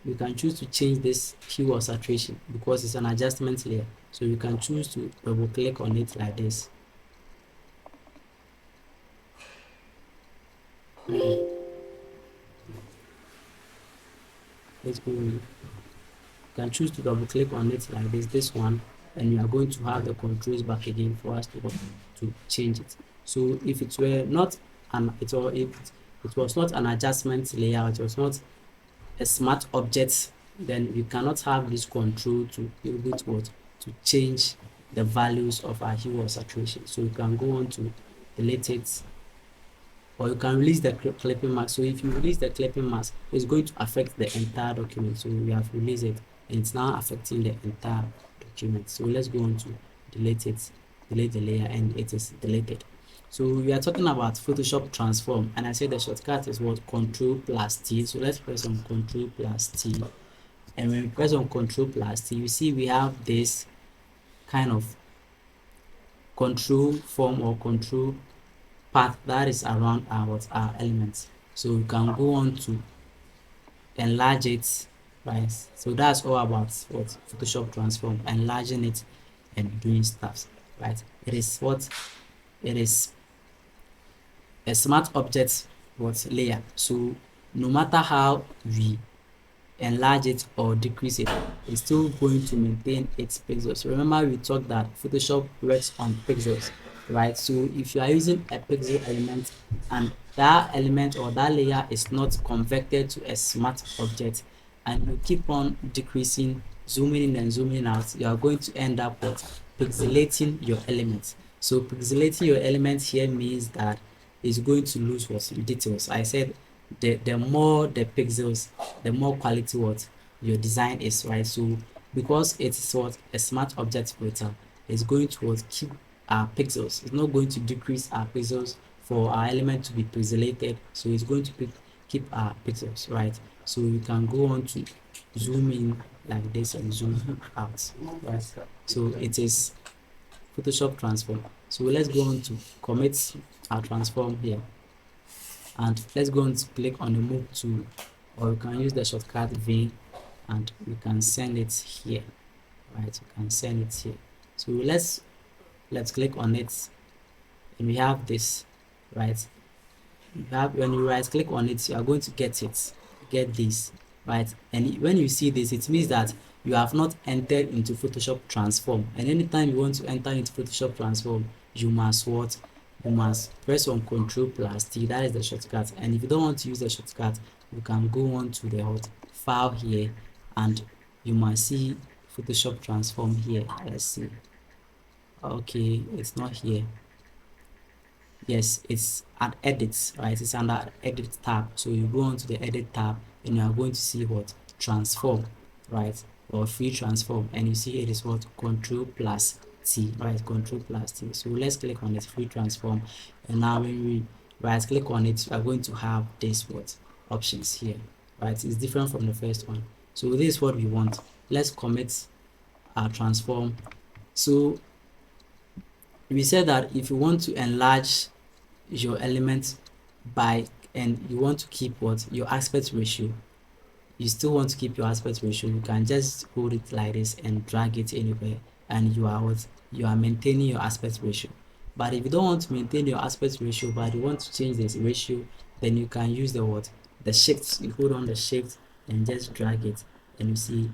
We can choose to change this hue or saturation because it's an adjustment layer. So you can choose to double click on it like this. Let's go. You can choose to double click on it like this one, and you are going to have the controls back again for us to change it. So if it were not if it was not an adjustment layer, it was not a smart object, then we cannot have this control to be able to change the values of our hue or saturation. So you can go on to delete it, or you can release the clipping mask. So if you release the clipping mask, it's going to affect the entire document. So we have released it, and it's now affecting the entire document. So let's go on to delete it, delete the layer, and it is deleted. So we are talking about Photoshop transform, and I said the shortcut is what, Control plus T. So let's press on Control plus T, and when we press on Control plus T, you see we have this kind of control form or control path that is around our elements. So you can go on to enlarge it, right? So that's all about what Photoshop transform, enlarging it and doing stuff, right? It is a smart object layer. So no matter how we enlarge it or decrease it, it's still going to maintain its pixels. Remember we talked that Photoshop works on pixels, right? So if you are using a pixel element and that element or that layer is not converted to a smart object, and you keep on decreasing, zooming in and zooming out, you are going to end up with pixelating your elements. So pixelating your elements here means that it's going to lose details. I said the more the pixels, the more quality your design is, right? So because it's a smart object filter, it's going to keep our pixels. It's not going to decrease our pixels for our element to be pixelated, so it's going to keep our pixels, right? So you can go on to zoom in like this and zoom out, right? So it is Photoshop transform. So let's go on to commit our transform here, and let's go on to click on the move tool, or you can use the shortcut V, and you can send it here, right? You can send it here. So let's click on it, and we have this, right? When you right click on it, you are going to get this, right? And when you see this, it means that you have not entered into Photoshop transform. And anytime you want to enter into Photoshop transform, you must what? You must press on Ctrl+T, that is the shortcut. And if you don't want to use the shortcut, you can go on to the file here, and you must see Photoshop transform here. Let's see. Okay, it's not here. Yes, it's at edit, right? It's under edit tab. So you go on to the edit tab, and you are going to see what? Transform, right? Or free transform, and you see it is what? Ctrl+T, right? Ctrl+T. So let's click on this free transform, and now when we right click on it, we are going to have this what? Options here, right? It's different from the first one. So this is what we want. Let's commit our transform. So we said that if you want to enlarge your element by, and you want to keep what? Your aspect ratio. You still want to keep your aspect ratio, you can just hold it like this and drag it anywhere, and you are what? You are maintaining your aspect ratio. But if you don't want to maintain your aspect ratio, but you want to change this ratio, then you can use the what? The shift. You hold on the shift and just drag it, and you see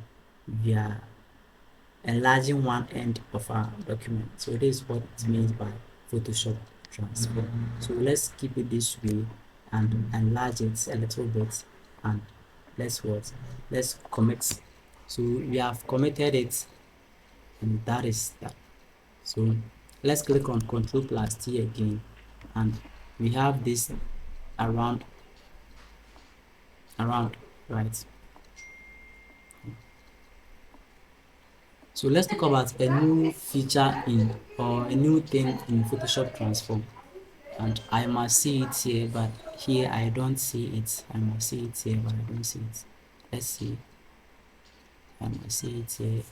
we are enlarging one end of our document. So this is what it means by Photoshop transform. So let's keep it this way and enlarge it a little bit, and let's commit. So we have committed it, and that is that. So let's click on Ctrl+T again, and we have this around, right? So let's talk about a new feature or a new thing in Photoshop transform. And I must see it here, but here I don't see it. I must see it here, but I don't see it. Let's see. I must see it here,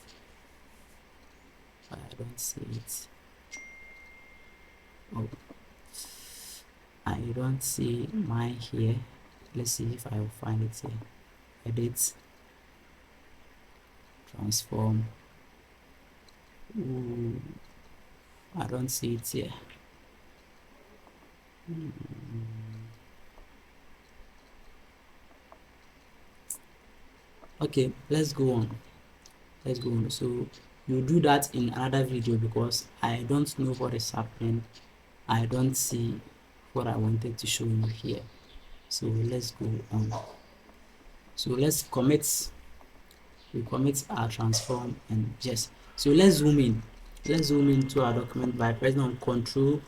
but I don't see it. Oh, I don't see mine here. Let's see if I will find it here. Edit, transform. Ooh, I don't see it here. Okay, let's go on. So you do that in another video, because I don't know what is happening. I don't see what I wanted to show you here. So let's go on. So let's commit. We commit our transform, and just so let's zoom in. Let's zoom into our document by pressing on Ctrl++,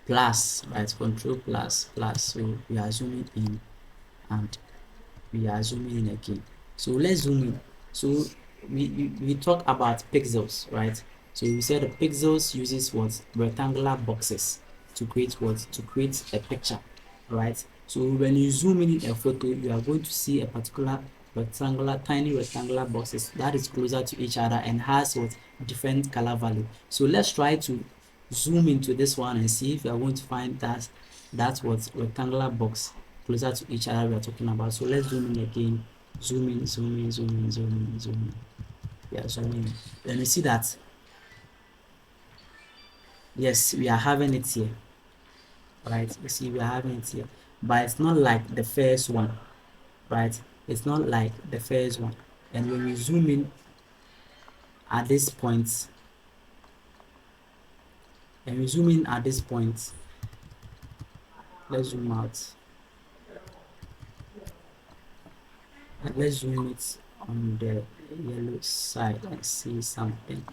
right? Ctrl++. So we are zooming in, and we are zooming in again. So let's zoom in. So we talk about pixels, right? So we said the pixels uses what? Rectangular boxes to create what? To create a picture, right? So when you zoom in a photo, you are going to see a particular tiny rectangular boxes that is closer to each other and has what? Different color value. So let's try to zoom into this one and see if you are going to find that's what rectangular box closer to each other we are talking about. So let's zoom in again. Zoom in. Yeah, zoom in. Then we see that yes, we are having it here, right? You see, we are having it here, but it's not like the first one, right? It's not like the first one. And when we zoom in at this point, let's zoom out. And let's zoom it on the yellow side and see something.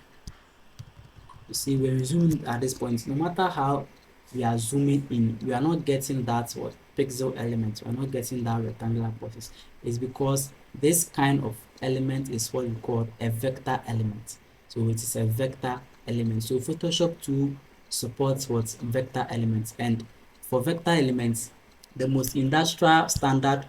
You see, when we zoom in at this point, no matter how we are zooming in, we are not getting that what pixel element. We are not getting that rectangular boxes. It's because this kind of element is what we call a vector element. So it is a vector element. So Photoshop 2 supports what vector elements, and for vector elements, the most industrial standard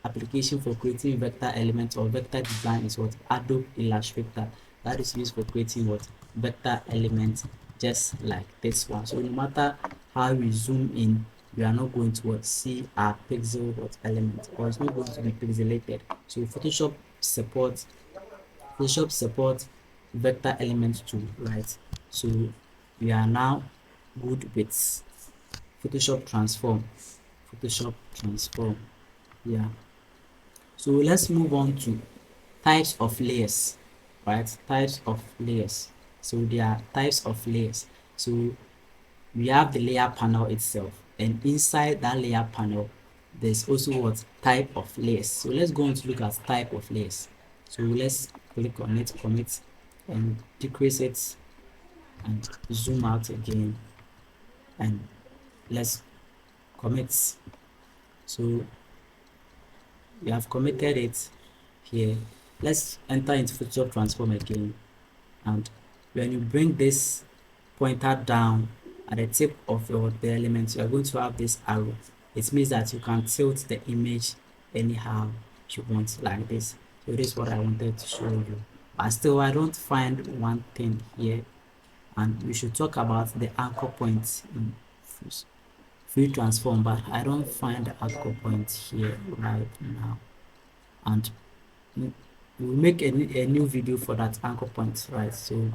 application for creating vector elements or vector design is what Adobe Illustrator, that is used for creating what vector elements, just like this one. So no matter how we zoom in, we are not going to what see our pixel what element, or it's not going to be pixelated. So Photoshop supports vector elements too, right? So we are now good with Photoshop transform. Photoshop transform. Yeah. So let's move on to types of layers, right? Types of layers. So there are types of layers. So we have the layer panel itself, and inside that layer panel, there's also what type of layers. So let's go on to look at type of layers. So let's click on it, commit, and decrease it, and zoom out again, and let's commit. So we have committed it here. Let's enter into Photoshop transform again, and when you bring this pointer down at the tip of the element, you are going to have this arrow. It means that you can tilt the image anyhow you want, like this. So this is what I wanted to show you, but still I don't find one thing here, and we should talk about the anchor point in free transform, but I don't find the anchor point here right now, and we'll make a new video for that anchor point, right? So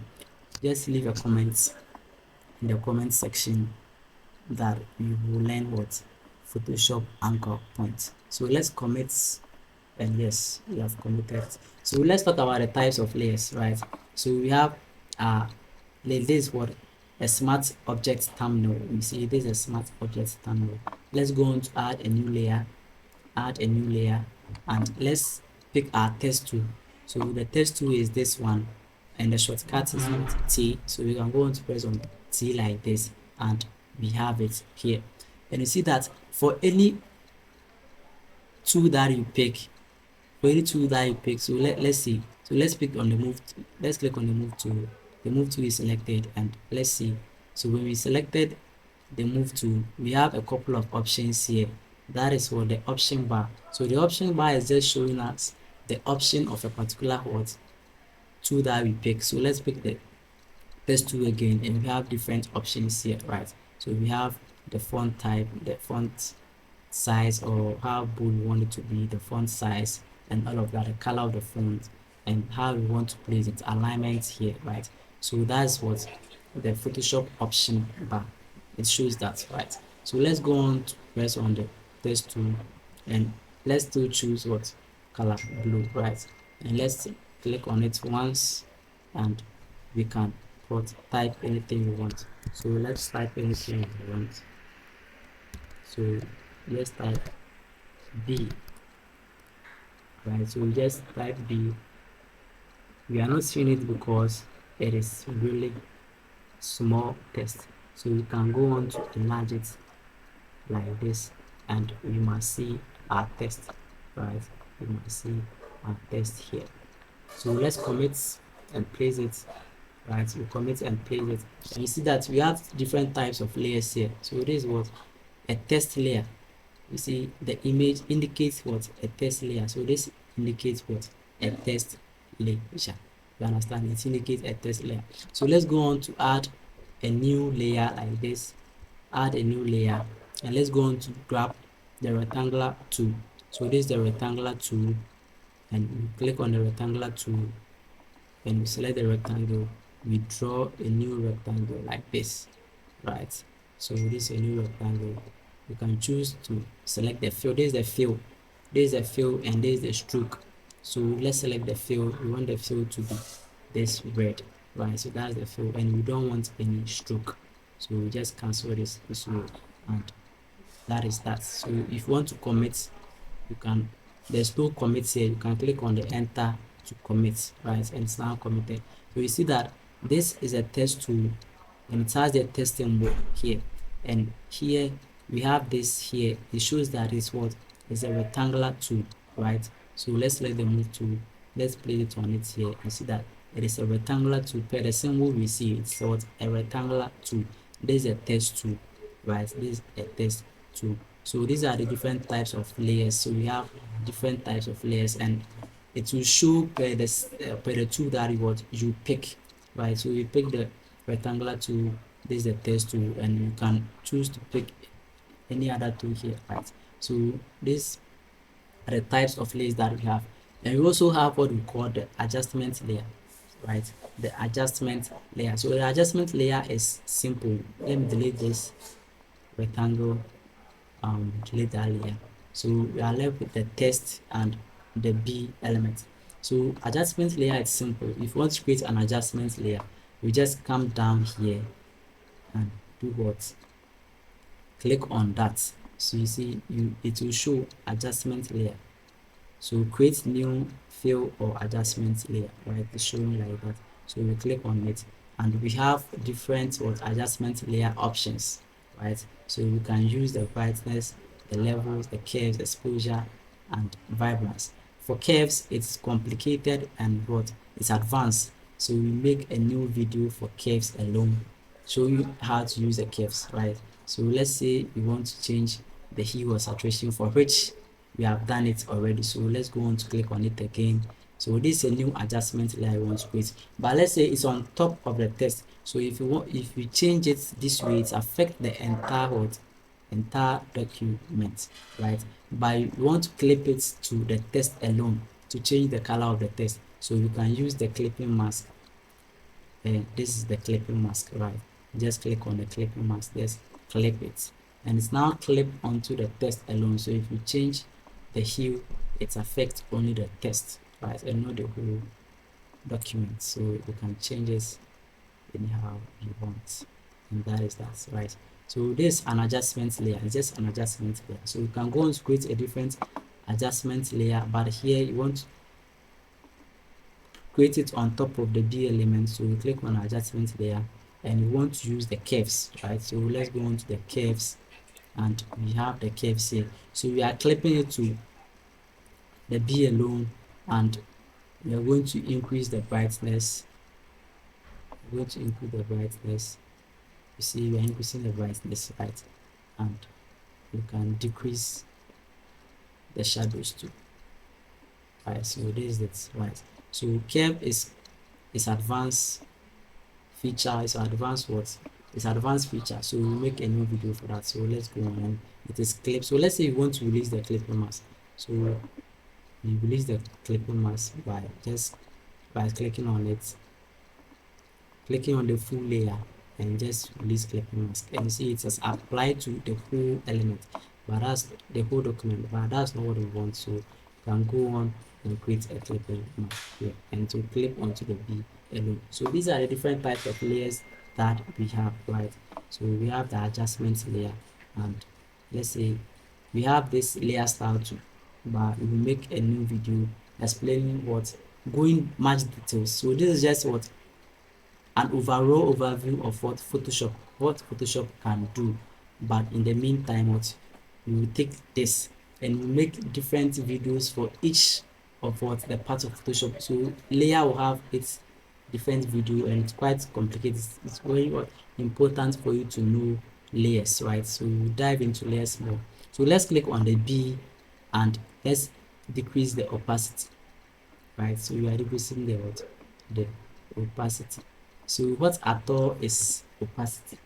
just leave a comment in the comment section that we will learn what Photoshop anchor point. So let's commit, and yes, we have committed. So let's talk about the types of layers, right? So we have this is what a smart object thumbnail. You see, this is a smart object thumbnail. Let's go on to add a new layer, and let's pick our text tool. So the text tool is this one, and the shortcut is T. So we can go on to press on T like this, and we have it here. And you see that for any tool that you pick, so let's see. So let's pick on the move. Let's click on the move tool. The move tool is selected, and let's see. So when we selected the move tool, we have a couple of options here. That is for the option bar. So the option bar is just showing us the option of a particular tool that we pick. So let's pick the text tool again, and we have different options here, right? So we have the font type, the font size, or how bold we want it to be, the font size, and all of that, the color of the font, and how we want to place it, alignment here, right? So that's what the Photoshop option bar, it shows that, right? So let's go on to press on the text tool, and let's still choose what color, blue, right? And let's click on it once, and we can type anything you want. So let's type anything you want. So let's type B, right? So we just type B. We are not seeing it because it is really small text. So we can go on to enlarge it like this, and we must see our text, right? We must see our text here. So let's commit and place it, right? We commit and place it, and you see that we have different types of layers here. So this is what a text layer. You see the image indicates what a text layer. So this indicates what a text layer. You understand? It indicates a text layer. So let's go on to add a new layer like this. Add a new layer, and let's go on to grab the rectangular tool. So this is the rectangular tool, and we click on the rectangular tool, and we select the rectangle. We draw a new rectangle like this, right? So this is a new rectangle. You can choose to select the fill. This is the fill. This is the fill, and this is the stroke. So let's select the fill. We want the fill to be this red, right? So that's the fill, and we don't want any stroke. So we just cancel this way, and that is that. So if you want to commit, you can, there's no commit here, you can click on the enter to commit, right? And it's now committed. So you see that this is a text tool, and it has the text symbol here, and here we have this here. It shows that it's what is a rectangular tool, right? So let's select the move tool, let's place it on it here, and see that it is a rectangular tool. Per the symbol we see, it's what a rectangular tool. this is a test tool, right? This is a test tool. So these are the different types of layers. So we have different types of layers, and it will show per the tool that you pick, right? So you pick the rectangular tool, this is the test tool, and you can choose to pick any other tool here, right? So these are the types of layers that we have. And we also have what we call the adjustment layer, right? The adjustment layer. So the adjustment layer is simple. Let me delete this rectangle, delete that layer. So we are left with the text and the B element. So adjustment layer is simple. If you want to create an adjustment layer, you just come down here and do what? Click on that. So you see it will show adjustment layer. So create new fill or adjustment layer, right? It's showing like that. So we click on it, and we have different adjustment layer options, right? So we can use the brightness, the levels, the curves, exposure, and vibrance. For curves, it's complicated and it's advanced. So we make a new video for curves alone, show you how to use the curves, right? So let's say you want to change the hue or saturation, for which we have done it already. So let's go on to click on it again. So this is a new adjustment layer I want to create, but let's say it's on top of the text. So if you change it this way, it affects the entire document, right? But you want to clip it to the text alone to change the color of the text. So you can use the clipping mask. And this is the clipping mask, right? Just click on the clipping mask, just clip it, and it's now clipped onto the text alone. So if you change the hue, it affects only the text, right, and not the whole document. So you can change it anyhow you want, and that is that, right? So this is an adjustment layer. It's just an adjustment layer. So you can go and create a different adjustment layer, but here you want to create it on top of the B element. So we click on adjustment layer, and we want to use the curves, right? So let's go on to the curves, and we have the curves here. So we are clipping it to the B alone, and we are going to increase the brightness. We're going to increase the brightness. You see, we are increasing the brightness, right? And you can decrease the shadows too, right? So this is it, right? So curve is advanced feature, is advanced it's advanced feature. So we'll make a new video for that. So let's go on, and it is clip. So let's say you want to release the clipping mask. So you release the clipping mask by clicking on it, clicking on the full layer, and just release clipping mask, and see it has applied to the whole element, but that's the whole document, but that's not what we want. So you can go on and create a clipping mask here, and to clip onto the B alone. So these are the different types of layers that we have, right? So we have the adjustment layer, and let's say we have this layer style too, but we will make a new video explaining going much details. So this is just an overall overview of what Photoshop can do. But in the meantime, we will take this and we make different videos for each of the parts of Photoshop. So layer will have its different video, and it's quite complicated. It's very important for you to know layers, right? So we'll dive into layers more. So let's click on the B, and let's decrease the opacity, right? So we are decreasing the opacity. So what at all is opacity?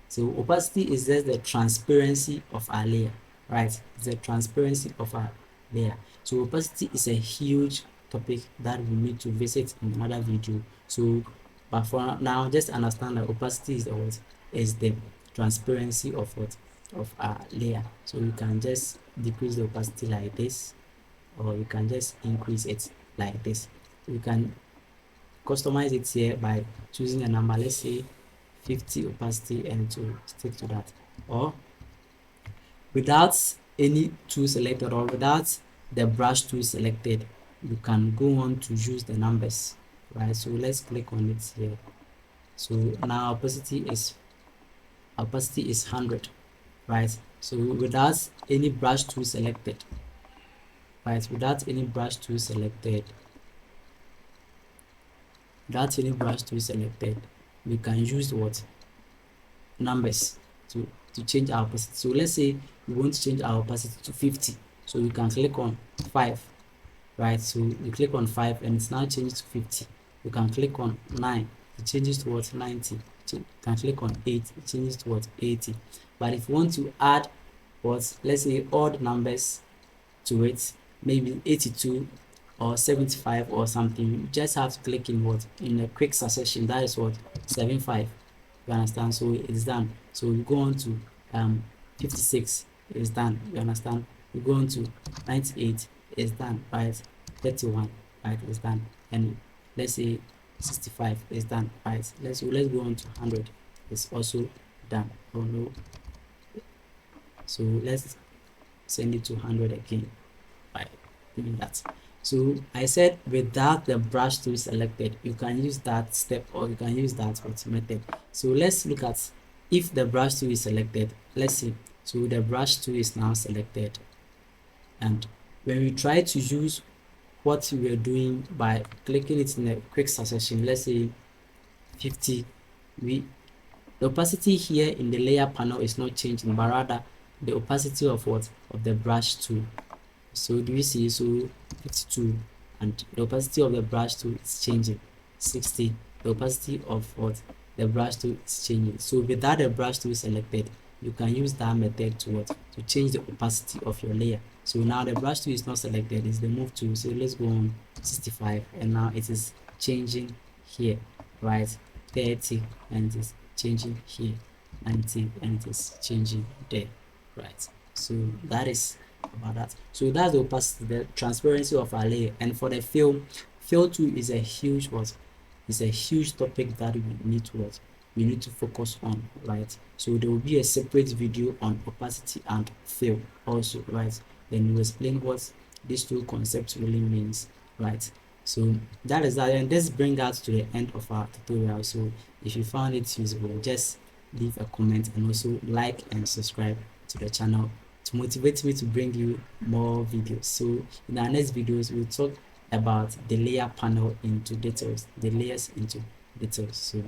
So opacity is just the transparency of our layer, right? It's the transparency of our layer. So opacity is a huge topic that we need to visit in another video. So but for now, just understand that opacity is the transparency of our layer. So you can just decrease the opacity like this, or you can just increase it like this. You can customize it here by choosing a number, let's say 50 opacity, and to stick to that, or without any tool selected, or without the brush tool selected, you can go on to use the numbers, right? So let's click on it here. So now opacity is 100, right? So without any brush tool selected, right? Without any brush tool selected, we can use numbers to change our opacity. So let's say we want to change our opacity to 50. So you can click on 5, right? So you click on 5 and it's now changed to 50. You can click on 9, it changes towards 90. You can click on 8, it changes towards 80. But if you want to add what, let's say odd numbers to it, maybe 82 or 75 or something, you just have to click in what, in a quick succession. That is what, 75. You understand? So it's done. So you go on to 56, it's done. You understand? You go on to 98, it's done. Right? 31, right? It's done. And let's say 65 is done. Right? Let's go on to 100. It's also done. Oh no. So let's send it to 100 again by doing that. So I said without the brush tool selected, you can use that step or you can use that method. So let's look at if the brush tool is selected. Let's see. So the brush tool is now selected, and when we try to use what we are doing by clicking it in a quick succession, let's say 50, the opacity here in the layer panel is not changing, but rather the opacity of what, of the brush tool. So do you see? So 52, and the opacity of the brush tool is changing. 60, the opacity of what, the brush tool is changing. So without the brush tool selected, you can use that method to what, to change the opacity of your layer. So now the brush tool is not selected, it's the move tool. So let's go on 65, and now it is changing here, right? 30, and it is changing here. 90, and it is changing there, right? So that is about that. So that's the opacity, the transparency of our layer. And for the fill tool is a huge what, is a huge topic that we need to what, we need to focus on, right? So there will be a separate video on opacity and fill also, right? Then we'll explain what this tool concept really means, right? So that is that, and this brings us to the end of our tutorial. So if you found it useful, just leave a comment and also like and subscribe to the channel to motivate me to bring you more videos. So in our next videos, we'll talk about the layer panel into details, the layers into details. So